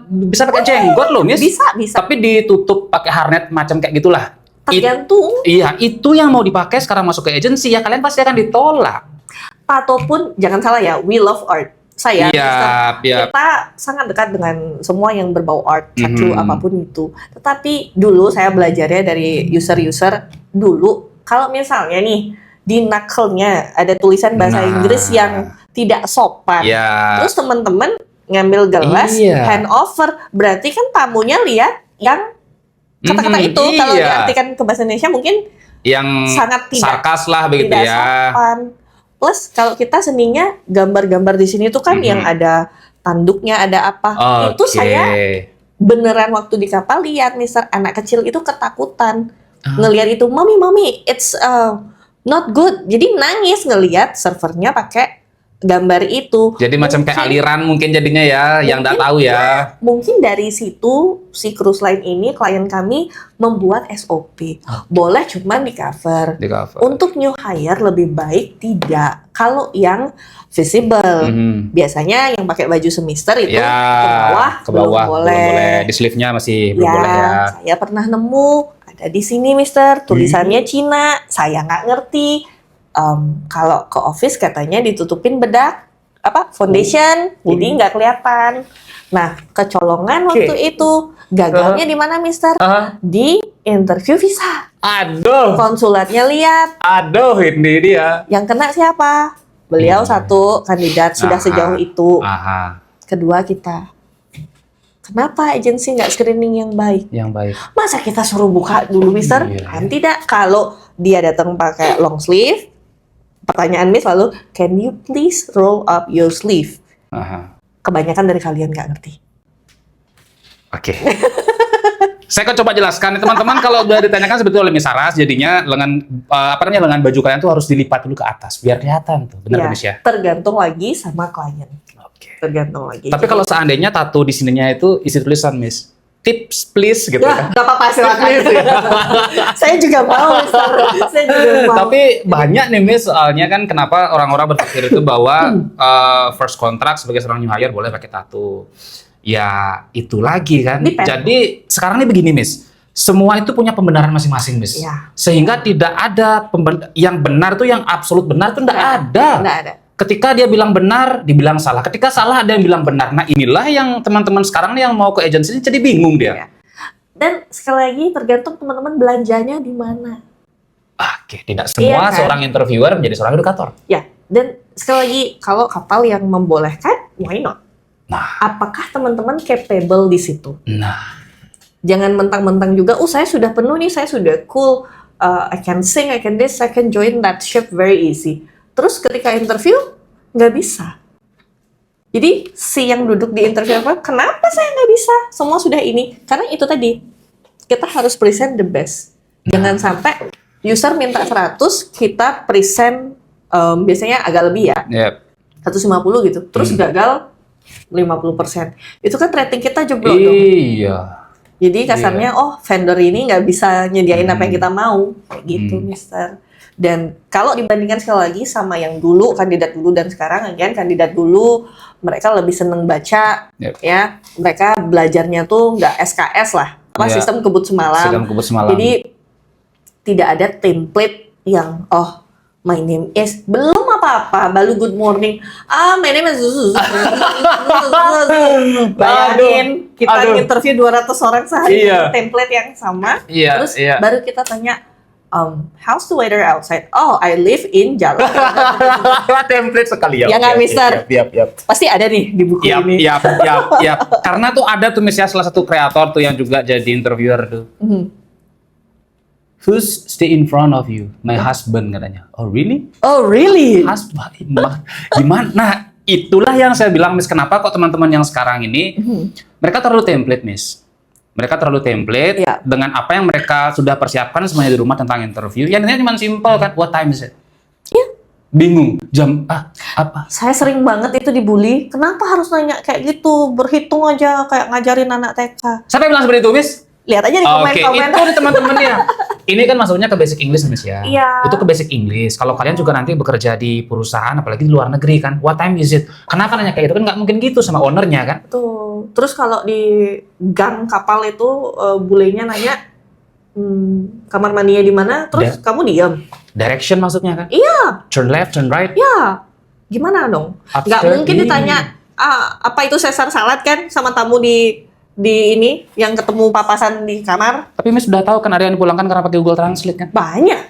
bisa pakai jenggot loh, Miss. Bisa. Tapi ditutup pakai harnet macam kayak gitulah. Tergantung. Itu yang mau dipakai sekarang masuk ke agensi ya, kalian pasti akan ditolak. Ataupun jangan salah ya, we love art. Saya kita sangat dekat dengan semua yang berbau art, tattoo, apapun itu. Tetapi dulu saya belajarnya dari user dulu. Kalau misalnya nih di knuckle-nya ada tulisan bahasa Inggris yang tidak sopan, terus teman-teman ngambil gelas hand over, berarti kan tamunya lihat yang kata-kata itu. Kalau diartikan ke bahasa Indonesia mungkin yang sangat tidak sarkas lah begitu tidak sopan. Plus kalau kita seninya gambar-gambar di sini tuh kan yang ada tanduknya, ada apa. Itu saya beneran waktu di kapal lihat Mister, anak kecil itu ketakutan ngelihat itu, mami it's not good. Jadi nangis ngelihat servernya pakai gambar itu. Jadi macam kayak aliran mungkin jadinya ya, yang nggak tahu ya. Mungkin dari situ si cruise line ini klien kami membuat SOP. Boleh cuman di cover. Untuk new hire lebih baik tidak. Kalau yang visible, biasanya yang pakai baju semister itu ke bawah belum boleh. Di sleeve-nya masih belum boleh ya. Saya pernah nemu ada di sini, Mister, tulisannya Cina. Saya nggak ngerti. Kalau ke office katanya ditutupin bedak foundation, jadi nggak kelihatan. Nah, kecolongan waktu itu gagalnya di mana, Mister? Di interview visa. Aduh. Konsulatnya lihat. Aduh, ini dia. Yang kena siapa? Beliau satu kandidat sudah sejauh itu. Kedua kita. Kenapa agensi nggak screening yang baik? Masa kita suruh buka dulu, Mister? Kan tidak. Kalau dia datang pakai long sleeve, pertanyaan Miss lalu, can you please roll up your sleeve? Kebanyakan dari kalian nggak ngerti. Saya akan coba jelaskan teman-teman. Kalau udah ditanyakan sebetulnya oleh Miss Saras, jadinya lengan baju kalian tuh harus dilipat dulu ke atas biar kelihatan tuh, benar Miss ya? Tergantung lagi sama klien. Tergantung lagi. Tapi kalau seandainya tato di sininya itu isi tulisan Miss, tips please gitu kan? Gak apa-apa, silakan. Saya juga mau, Mister. Saya juga mau. Tapi banyak nih Miss, soalnya kan kenapa orang-orang berpikir itu bahwa first contract sebagai seorang new hire boleh pakai tato. Ya itu lagi kan. Jadi sekarang nih begini Miss, semua itu punya pembenaran masing-masing, Miss. Ya. Sehingga tidak ada yang benar tuh, yang absolut benar tuh tidak ada. Nggak ada. Ketika dia bilang benar, dibilang salah. Ketika salah, ada yang bilang benar. Nah, inilah yang teman-teman sekarang nih yang mau ke agensi jadi bingung dia. Ya. Dan sekali lagi tergantung teman-teman belanjanya di mana. Oke, tidak semua kan? seorang interviewer menjadi seorang edukator. Ya, dan sekali lagi kalau kapal yang membolehkan, why not? Nah, Apakah teman-teman capable di situ? nah. Jangan mentang-mentang juga, saya sudah penuh nih, saya sudah cool, I can sing, I can this, I can join that ship very easy. Terus ketika interview, nggak bisa. Jadi si yang duduk di interview apa, kenapa saya nggak bisa? Semua sudah ini. Karena itu tadi, kita harus present the best. Jangan sampai user minta 100, kita present biasanya agak lebih ya, Yep. 150 gitu. Terus gagal 50%. Itu kan rating kita jeblok dong. Iya. Jadi kasarnya, vendor ini nggak bisa nyediain apa yang kita mau, kayak gitu, Mister. Dan kalau dibandingkan sekali lagi sama yang dulu, kandidat dulu dan sekarang, kandidat dulu mereka lebih seneng baca, ya, mereka belajarnya tuh nggak SKS lah, sistem kebut semalam. Sistem kebut semalam. Jadi tidak ada template yang my name is, belum apa-apa, baru good morning. My name is bayangin kita interview 200 orang sehari, template yang sama. Terus baru kita tanya, how's the weather outside? I live in Jakarta. Template sekali ya. Ya nggak, Mister? Pasti ada nih di buku ini. Karena tuh ada tuh misalnya salah satu kreator tuh yang juga jadi interviewer tuh. Who's stay in front of you? My husband katanya. Oh really? Oh really? Husband? Gimana? Nah, itulah yang saya bilang, Miss, kenapa kok teman-teman yang sekarang ini mereka terlalu template, Miss. Mereka terlalu template dengan apa yang mereka sudah persiapkan semuanya di rumah tentang interview. Ya intinya cuma simple kan. What time is it? Bingung. Jam apa? Saya sering banget itu dibully. Kenapa harus nanya kayak gitu? Berhitung aja kayak ngajarin anak TK. Siapa yang bilang seperti itu, Miss? Lihat aja di komen-komen. Itu teman-teman ya. Ini kan masuknya ke basic English, Miss, ya. Iya. Itu ke basic English. Kalau kalian juga nanti bekerja di perusahaan, apalagi di luar negeri kan, what time is it? Kenapa nanya kayak gitu? Kan nggak mungkin gitu sama ownernya kan? Tuh. Terus kalau di gang kapal itu bulenya nanya, kamar mandinya di mana? Terus kamu diam. Direction maksudnya kan? Iya. Turn left, turn right. Iya. Gimana dong? Nggak mungkin ditanya, apa itu Caesar salad kan sama tamu di ini yang ketemu papasan di kamar. Tapi Miss sudah tahu kan ada yang dipulangkan karena pakai Google Translate kan? Banyak.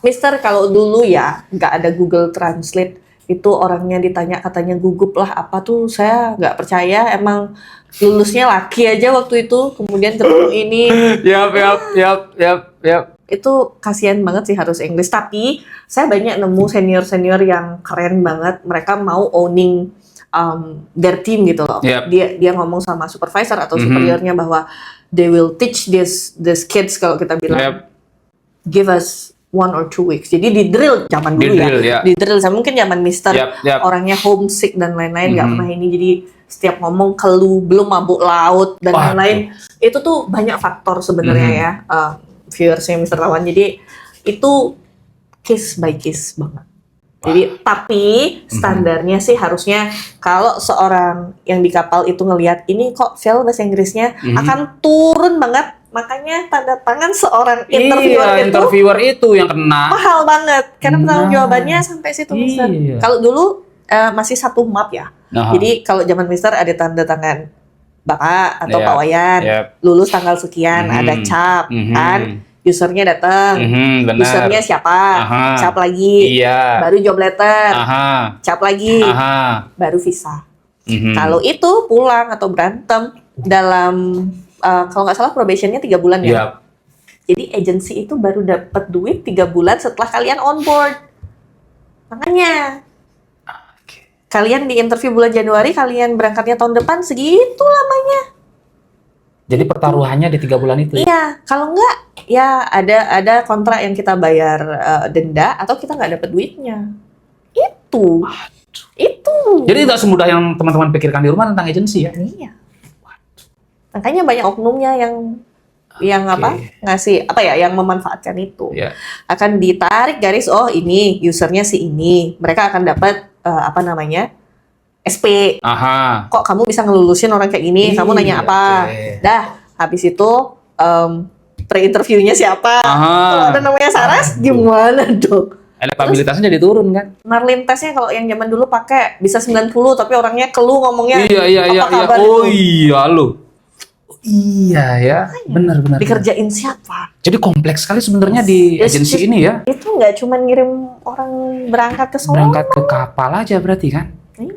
Mister, kalau dulu ya nggak ada Google Translate, itu orangnya ditanya katanya gugup lah apa tuh, saya nggak percaya, emang lulusnya laki aja waktu itu, kemudian ketemu ini. Yap. Itu kasihan banget sih harus Inggris. Tapi saya banyak nemu senior-senior yang keren banget, mereka mau owning their team gitu loh. Dia ngomong sama supervisor atau superiornya bahwa they will teach these kids, kalau kita bilang give us 1 or 2 weeks. Jadi di drill zaman dulu di drill. Mungkin zaman Mister orangnya homesick dan lain-lain, nggak pernah ini, jadi setiap ngomong keluh, belum mabuk laut dan lain-lain. Itu tuh banyak faktor sebenarnya ya, viewersnya Mister Lawan. Jadi itu case by case banget. Jadi, tapi standarnya sih harusnya kalau seorang yang di kapal itu ngelihat ini kok fail bahasa Inggrisnya, akan turun banget. Makanya tanda tangan seorang interviewer itu yang kena mahal banget karena pertanggung jawabannya sampai situ, Mister. Kalau dulu masih 1 map ya. Jadi kalau zaman Mister ada tanda tangan Bapak atau Pak Wayan, lulus tanggal sekian, ada cap kan. Usernya datang, usernya siapa, cap lagi, baru job letter, cap lagi, baru visa. Kalau itu pulang atau berantem dalam, kalau nggak salah probationnya 3 bulan ya. Jadi agensi itu baru dapat duit 3 bulan setelah kalian on board. Makanya kalian di interview bulan Januari, kalian berangkatnya tahun depan, segitu lamanya. Jadi pertaruhannya di 3 bulan itu. Iya, kalau enggak ya ada kontrak yang kita bayar denda atau kita nggak dapat duitnya. Itu. Jadi nggak semudah yang teman-teman pikirkan di rumah tentang agensi ya. Iya. Makanya banyak oknumnya yang ngasih yang memanfaatkan itu. Akan ditarik garis, ini usernya si ini, mereka akan dapat SP. Kok kamu bisa ngelulusin orang kayak gini? Kamu nanya apa? Dah, habis itu pre-interviewnya siapa. Kalau ada namanya Saras, gimana dong? Elektabilitasnya jadi turun kan? Marlintesnya kalau yang zaman dulu pakai bisa 90 tapi orangnya keluh ngomongnya Iya. kabar Oh itu? iya lo. Iya ya, benar-benar. Dikerjain siapa? Jadi kompleks sekali sebenarnya di agensi ini ya. Itu nggak cuma ngirim orang berangkat ke Solo. Berangkat ke kapal aja berarti kan? Iya.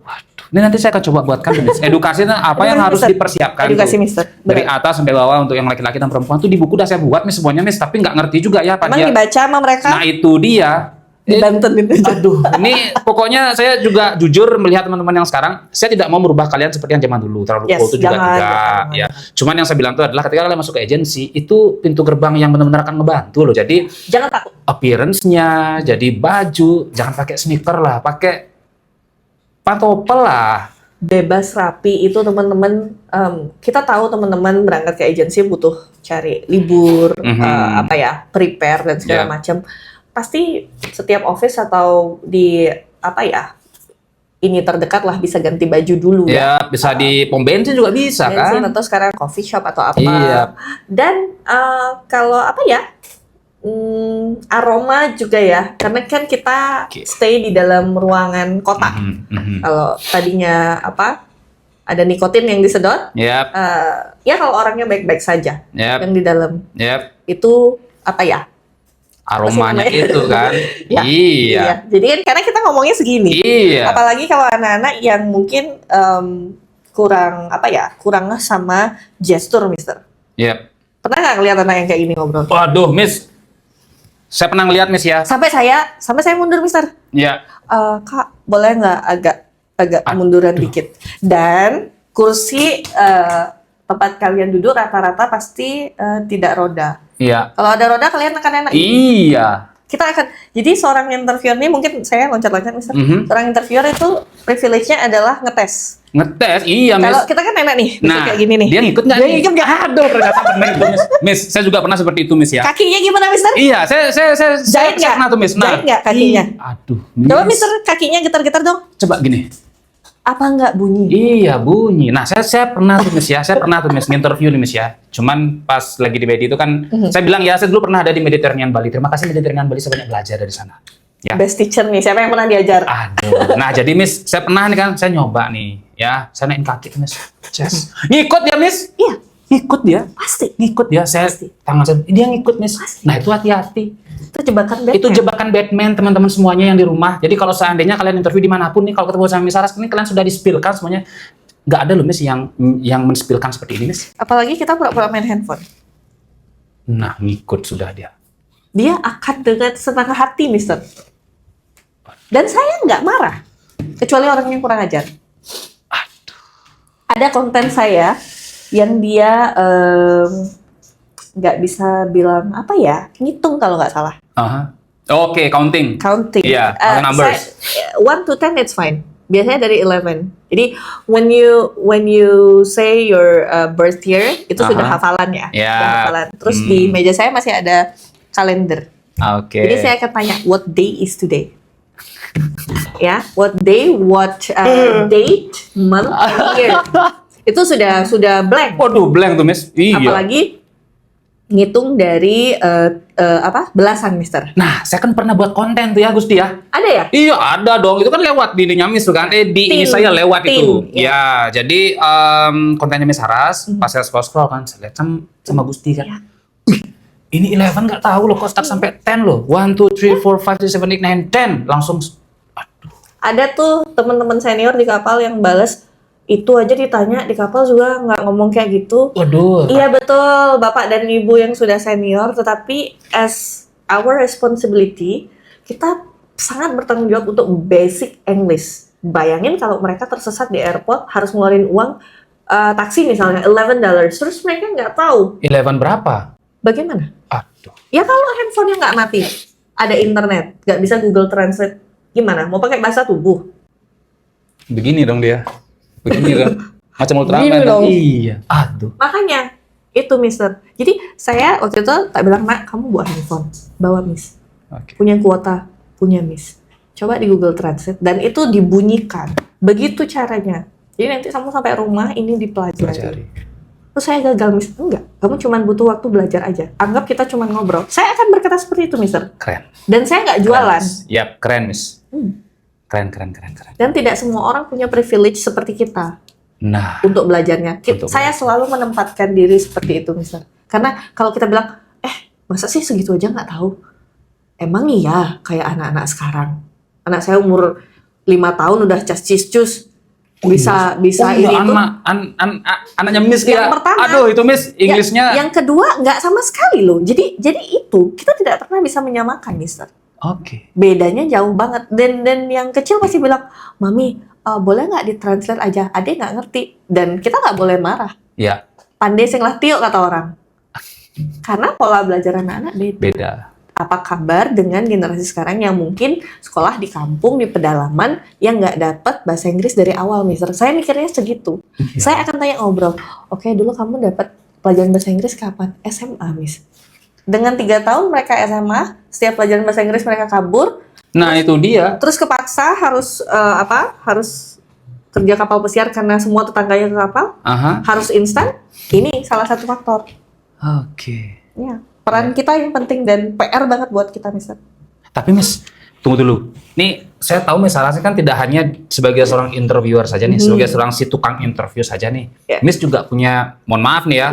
Waduh, ini nanti saya akan coba buatkan edukasinya apa yang harus dipersiapkan Edukasi tuh. Mister. Dari atas sampai bawah untuk yang laki-laki dan perempuan tuh di buku udah saya buat nih semuanya nih, tapi nggak ngerti juga ya apa Emang dia. dibaca sama mereka? Nah itu dia. Di Banten itu. Aduh, ini pokoknya saya juga jujur melihat teman-teman yang sekarang, saya tidak mau merubah kalian seperti yang zaman dulu, terlalu cool itu juga tidak. Ya, cuman yang saya bilang itu adalah ketika kalian masuk ke agensi, itu pintu gerbang yang benar-benar akan ngebantu loh. Jadi jangan takut. Appearance-nya, jadi baju, jangan pakai sneaker lah, pakai pantopel lah. Bebas rapi itu teman-teman. Kita tahu teman-teman berangkat ke agensi butuh cari libur, prepare dan segala macam. Pasti setiap office atau di ini terdekat lah bisa ganti baju dulu ya. Bisa di pom bensin juga bisa kan? Atau sekarang coffee shop atau apa. Iya. Dan kalau aroma juga ya, karena kan kita stay di dalam ruangan kota. Kalau tadinya ada nikotin yang disedot, ya kalau orangnya baik-baik saja, yang di dalam itu aromanya itu kan. Iya. Jadi kan karena kita ngomongnya segini. Iya. Apalagi kalau anak-anak yang mungkin kurang sama gestur, Mister. Iya. Pernah nggak ngeliat anak yang kayak gini ngobrol? Waduh, Miss. Saya pernah ngeliat, Miss ya. Sampai saya mundur, Mister. Iya. Kak, boleh nggak agak munduran dikit? Dan kursi tempat kalian duduk rata-rata pasti tidak roda. Iya. Kalau ada roda kalian akan enak. Iya. Kita akan, jadi seorang interviewer ini mungkin saya loncat-loncat Mister. Seorang interviewer itu privilege-nya adalah ngetes. Ngetes, iya Miss. Kalau kita kan enak nih, nah, kayak gini nih. Dia ngikut nggak? Dia ngikut nggak? Aduh, ternyata pernah itu Miss. Miss, saya juga pernah seperti itu Miss ya. Kakinya gimana Mister? Iya, saya jahit nggak? pernah tuh Miss. Nah, jahit nggak kakinya? Aduh, Miss. Coba Mister kakinya getar-getar dong. Coba gini. Apa nggak bunyi? Iya bunyi. Nah saya pernah tuh Miss ya, nginterview nih Miss ya. Cuman pas lagi di Medi itu kan, saya bilang ya saya dulu pernah ada di Mediterranean Bali. Terima kasih Mediterranean Bali, saya banyak belajar dari sana. Ya. Best teacher nih, siapa yang pernah diajar? Aduh. Nah jadi Miss, saya pernah nih kan, saya nyoba nih, ya, saya naikin kaki tuh Miss. Ngikut ya Miss? Iya. Ngikut dia. Pasti. Ngikut dia. Tangan saya, dia ngikut Miss. Pasti. Nah itu hati-hati. Itu jebakan Batman. Itu jebakan Batman teman-teman semuanya yang di rumah. Jadi kalau seandainya kalian interview dimanapun nih, kalau ketemu sama Miss Saras, ini kalian sudah di-spill-kan semuanya. Nggak ada loh Miss yang men-spill-kan seperti ini Miss. Apalagi kita pura-pura main handphone. Nah ngikut sudah dia. Dia akan dengan senang hati Mister. Dan saya nggak marah. Kecuali orang yang kurang ajar. Aduh. Ada konten saya yang dia nggak bisa bilang ngitung kalau nggak salah. Oke, counting. Iya, numbers. 1 to 10 it's fine. Biasanya dari 11. Jadi when you say your birth year itu sudah hafalan ya. Sudah hafalan. Terus di meja saya masih ada kalender. Jadi saya akan tanya what day is today. Ya, what day, what date, month, and year. Itu sudah blank. Waduh, blank tuh Miss. Iya. Apalagi ngitung dari belasan Mister. Nah, saya kan pernah buat konten tuh ya Gusti ya. Ada ya? Iya, ada dong. Itu kan lewat di ininya Miss tuh kan. Ini saya lewat itu. Ya, jadi kontennya Miss Saras, pas saya scroll kan, saya lihat sama Gusti kan. Ya. Ini 11 nggak tahu loh kok stuck sampai 10 loh. 1, 2, 3, 4, 5, 6, 7, 8, 9, 10. Langsung aduh. Ada tuh teman-teman senior di kapal yang balas itu aja ditanya di kapal juga nggak ngomong kayak gitu. Waduh. Iya betul, Bapak dan Ibu yang sudah senior, tetapi as our responsibility, kita sangat bertanggung jawab untuk basic English. Bayangin kalau mereka tersesat di airport, harus ngeluarin uang taksi misalnya $11, terus mereka nggak tahu. 11 berapa? Bagaimana? Aduh. Ya kalau handphonenya nggak mati, ada internet, nggak bisa Google Translate, gimana? Mau pakai bahasa tubuh? Begini dong dia. Begini kan. Macam Ultraman. Iya. Aduh. Makanya itu Mister. Jadi saya waktu itu tak bilang, Mak, kamu bawa handphone, bawa Miss. Punya kuota, punya Miss. Coba di Google Translate dan itu dibunyikan. Begitu caranya. Jadi nanti kamu sampai rumah ini dipelajari. Terus saya gagal Miss, enggak. kamu cuma butuh waktu belajar aja. Anggap kita cuma ngobrol. Saya akan berkata seperti itu, Mister. Keren. Dan saya nggak jualan. Yap, keren, Miss. Keren. Dan tidak semua orang punya privilege seperti kita. Nah, untuk belajarnya. Saya selalu menempatkan diri seperti itu, Mister. Karena kalau kita bilang, masa sih segitu aja nggak tahu? Emang iya, kayak anak-anak sekarang. Anak saya umur 5 tahun udah cus bisa ini itu. Anaknya Miss yang pertama, aduh itu Miss Inggrisnya. Yang kedua nggak sama sekali loh. Jadi itu kita tidak pernah bisa menyamakan, Mister. Oke. Bedanya jauh banget. Dan yang kecil pasti bilang, Mami, boleh nggak ditranslate aja? Adek nggak ngerti. Dan kita nggak boleh marah. Ya. Pandai sing lah tiuk kata orang. Karena pola belajar anak-anak beda. Apa kabar dengan generasi sekarang yang mungkin sekolah di kampung, di pedalaman, yang nggak dapat bahasa Inggris dari awal, Mister? Saya mikirnya segitu. Saya akan tanya ngobrol, oke, dulu kamu dapat pelajaran bahasa Inggris kapan? SMA, Miss. Dengan 3 tahun mereka SMA, setiap pelajaran bahasa Inggris mereka kabur. Nah, itu dia. Terus kepaksa harus harus kerja kapal pesiar karena semua tetangganya ke kapal. Harus instan. Ini salah satu faktor. Oke. Ya, peran kita yang penting dan PR banget buat kita, Mister. Tapi Miss, tunggu dulu. Nih, saya tahu Miss Saras kan tidak hanya sebagai seorang interviewer saja nih, sebagai seorang si tukang interview saja nih. Miss juga punya, mohon maaf nih ya,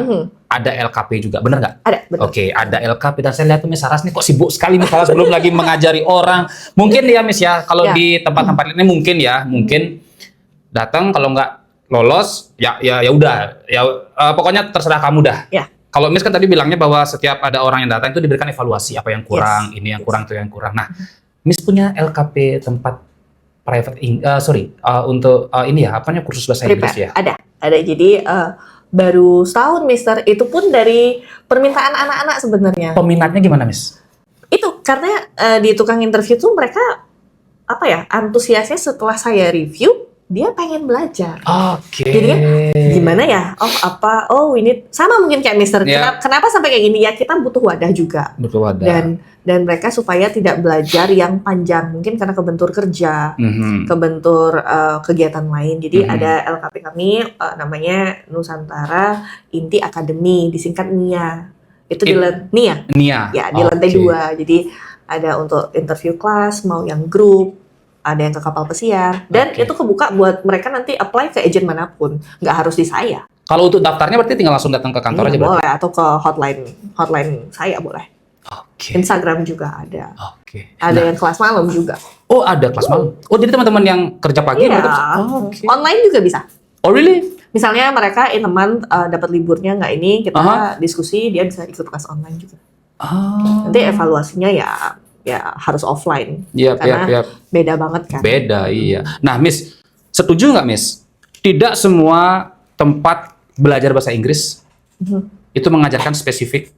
ada LKP juga, bener nggak? Ada, betul. Oke, ada LKP dan saya lihat tuh Miss Saras nih kok sibuk sekali Miss Saras belum lagi mengajari orang. Mungkin ya Miss ya, kalau di tempat-tempat ini mungkin datang kalau nggak lolos ya udah pokoknya terserah kamu dah. Ya. Kalau Miss kan tadi bilangnya bahwa setiap ada orang yang datang itu diberikan evaluasi apa yang kurang, ini yang kurang, itu yang kurang. Nah, Miss punya LKP tempat private untuk ini ya, apanya kursus bahasa Inggris ya? Ada. Jadi baru setahun, Mister. Itu pun dari permintaan anak-anak sebenarnya. Peminatnya gimana, Miss? Itu karena di tukang interview tuh mereka antusiasnya setelah saya review, dia pengen belajar. Oke. Jadi gimana ya? Ini sama mungkin kayak Mister. Kenapa sampai kayak gini? Ya kita butuh wadah juga. Butuh wadah. Dan mereka supaya tidak belajar yang panjang, mungkin karena kebentur kerja, kebentur kegiatan lain. Jadi ada LKP kami namanya Nusantara Inti Academy, disingkat NIA. Itu di NIA. Ya, di lantai 2. Jadi ada untuk interview kelas, mau yang grup, ada yang ke kapal pesiar, dan itu kebuka buat mereka nanti apply ke agen manapun, nggak harus di saya. Kalau untuk daftarnya berarti tinggal langsung datang ke kantor aja berarti? Boleh, atau ke hotline saya boleh. Instagram juga ada. Ada yang kelas malam juga. Oh, ada kelas malam. Oh, jadi teman-teman yang kerja pagi online juga bisa. Oh, really? Misalnya mereka teman dapat liburnya nggak ini, kita diskusi, dia bisa ikut kelas online juga. Nanti evaluasinya ya harus offline. Karena beda banget kan. Beda, iya. Nah, Miss, setuju nggak, Miss? Tidak semua tempat belajar bahasa Inggris itu mengajarkan spesifik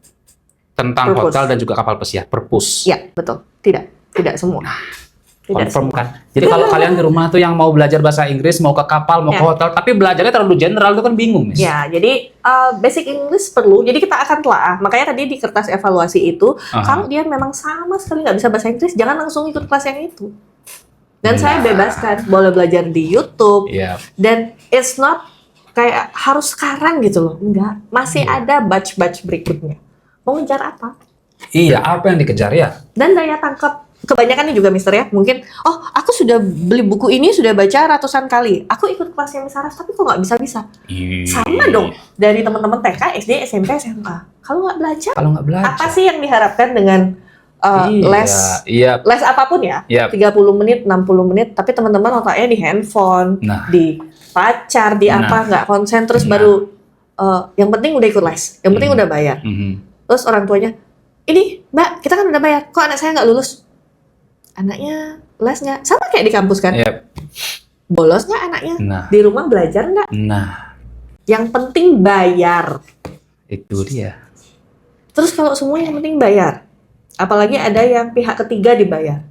tentang hotel dan juga kapal pesiar. Purpose. Ya, betul. Tidak semua. Confirm kan? Jadi kalau kalian di rumah tuh yang mau belajar bahasa Inggris, mau ke kapal, mau ke hotel, tapi belajarnya terlalu general, itu kan bingung, Miss. Ya, jadi basic English perlu. Jadi kita akan telah. Makanya tadi di kertas evaluasi itu, kalau dia memang sama sekali nggak bisa bahasa Inggris, jangan langsung ikut kelas yang itu. Dan saya bebaskan, boleh belajar di YouTube. Dan it's not kayak harus sekarang gitu loh. Enggak. Masih ada batch-batch berikutnya. Mau ngejar apa? Iya, apa yang dikejar ya? Dan daya tangkap. Kebanyakan nih juga Mister ya, mungkin aku sudah beli buku ini, sudah baca ratusan kali, aku ikut kelasnya Miss Saras tapi kok nggak bisa-bisa. Sama dong dari teman-teman TK, SD, SMP, SMA. Kalau nggak belajar, apa sih yang diharapkan dengan les apapun ya, 30 menit, 60 menit, tapi teman-teman otaknya di handphone, di pacar, di apa, nggak konsen, terus baru yang penting udah ikut les, yang penting udah bayar. Terus orang tuanya, ini Mbak, kita kan udah bayar, kok anak saya nggak lulus? Anaknya les nggak? Sama kayak di kampus kan? Bolos nggak anaknya? Di rumah belajar nggak? Yang penting bayar. Itu dia. Terus kalau semua yang penting bayar, apalagi ada yang pihak ketiga dibayar.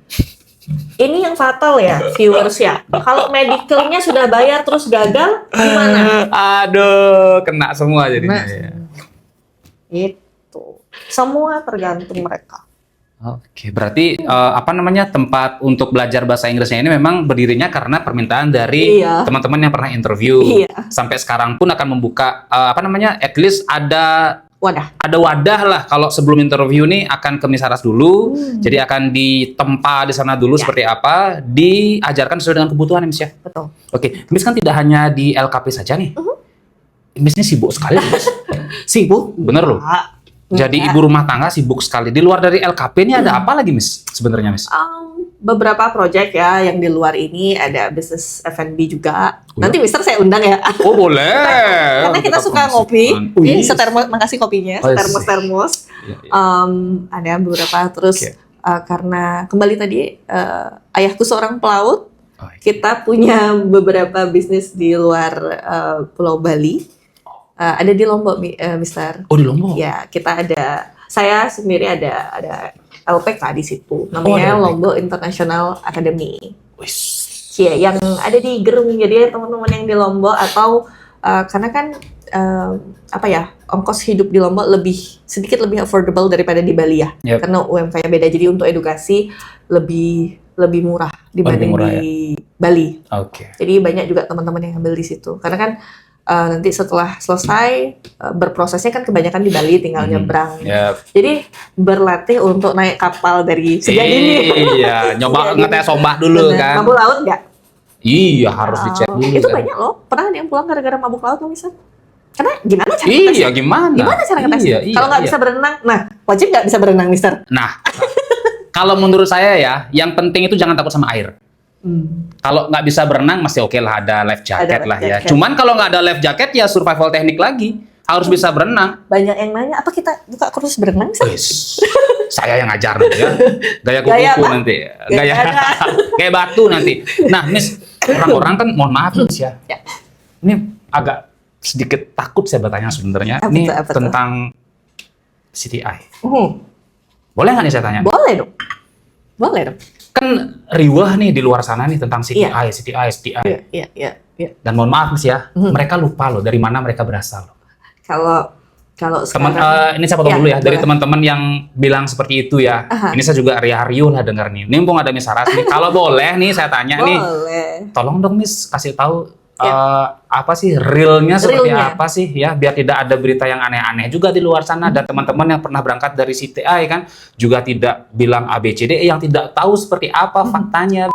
Ini yang fatal ya, viewers ya. Kalau medicalnya sudah bayar terus gagal, gimana? Aduh, kena semua jadinya. Itu. Semua tergantung mereka. Oke, berarti tempat untuk belajar bahasa Inggrisnya ini memang berdirinya karena permintaan dari teman-teman yang pernah interview. Sampai sekarang pun akan membuka at least ada wadah. Ada wadah lah kalau sebelum interview nih akan ke Miss Saras dulu. Jadi akan ditempa di sana dulu seperti apa, diajarkan sesuai dengan kebutuhan Miss ya. Betul. Oke, Miss kan tidak hanya di LKP saja nih. Miss ini sibuk sekali, Miss. Sibuk? Bener loh. Jadi ibu rumah tangga sibuk sekali. Di luar dari LKP ini ada apa lagi Miss sebenarnya Miss? Beberapa project ya yang di luar ini, ada bisnis F&B juga. Nanti Mister saya undang ya. Oh boleh. Karena kita suka ngopi. Yes. Setermos, makasih kopinya. Setermos-termos. Ada beberapa terus karena kembali tadi ayahku seorang pelaut. Kita punya beberapa bisnis di luar Pulau Bali. Ada di Lombok, Mister. Oh di Lombok. Ya kita ada. Saya sendiri ada LPK di situ, namanya Lombok International Academy. Iya, yang ada di Gerung. Jadi teman-teman yang di Lombok atau karena kan ongkos hidup di Lombok sedikit lebih affordable daripada di Bali ya. Karena UMK-nya beda. Jadi untuk edukasi lebih murah dibanding di Bali. Jadi banyak juga teman-teman yang ambil di situ. Karena kan nanti setelah selesai berprosesnya kan kebanyakan di Bali, tinggal nyebrang. Jadi berlatih untuk naik kapal dari Sejadini. Iya, nyoba ngetes ombak dulu kan. Mabuk laut nggak? Iya, harus dicek dulu. Itu banyak loh. Pernah ada yang pulang gara-gara mabuk laut loh misal. Karena gimana cara ngetesnya? Iya, gimana cara ngetesnya? Kalau nggak bisa berenang, wajib nggak bisa berenang, Mister? Nah, kalau menurut saya ya, yang penting itu jangan takut sama air. Kalau nggak bisa berenang masih oke lah, ada life jacket lah ya. Cuman kalau nggak ada life jacket ya survival teknik lagi, harus bisa berenang. Banyak yang nanya, apa kita buka kursus berenang? Saya yang ngajar nanti ya, gaya kuku nanti, gaya kayak batu nanti. Nah, Miss, orang-orang kan mohon maaf Miss ya, ini agak sedikit takut saya bertanya sebenarnya. Ini tentang CTI. Boleh nggak nih saya tanya? Boleh dong. Kan riwah nih di luar sana nih tentang CTI. Iya. Dan mohon maaf Miss ya, mereka lupa loh dari mana mereka berasal. Kalau ini saya potong dulu ya, dari teman-teman yang bilang seperti itu ya. Ini saya juga riuh lah dengar nih. Ini mumpung ada Miss Saras nih, kalau boleh nih saya tanya nih, tolong dong Miss kasih tahu apa sih realnya seperti apa sih ya, biar tidak ada berita yang aneh-aneh juga di luar sana. Dan teman-teman yang pernah berangkat dari CTI kan juga tidak bilang ABCD, yang tidak tahu seperti apa faktanya.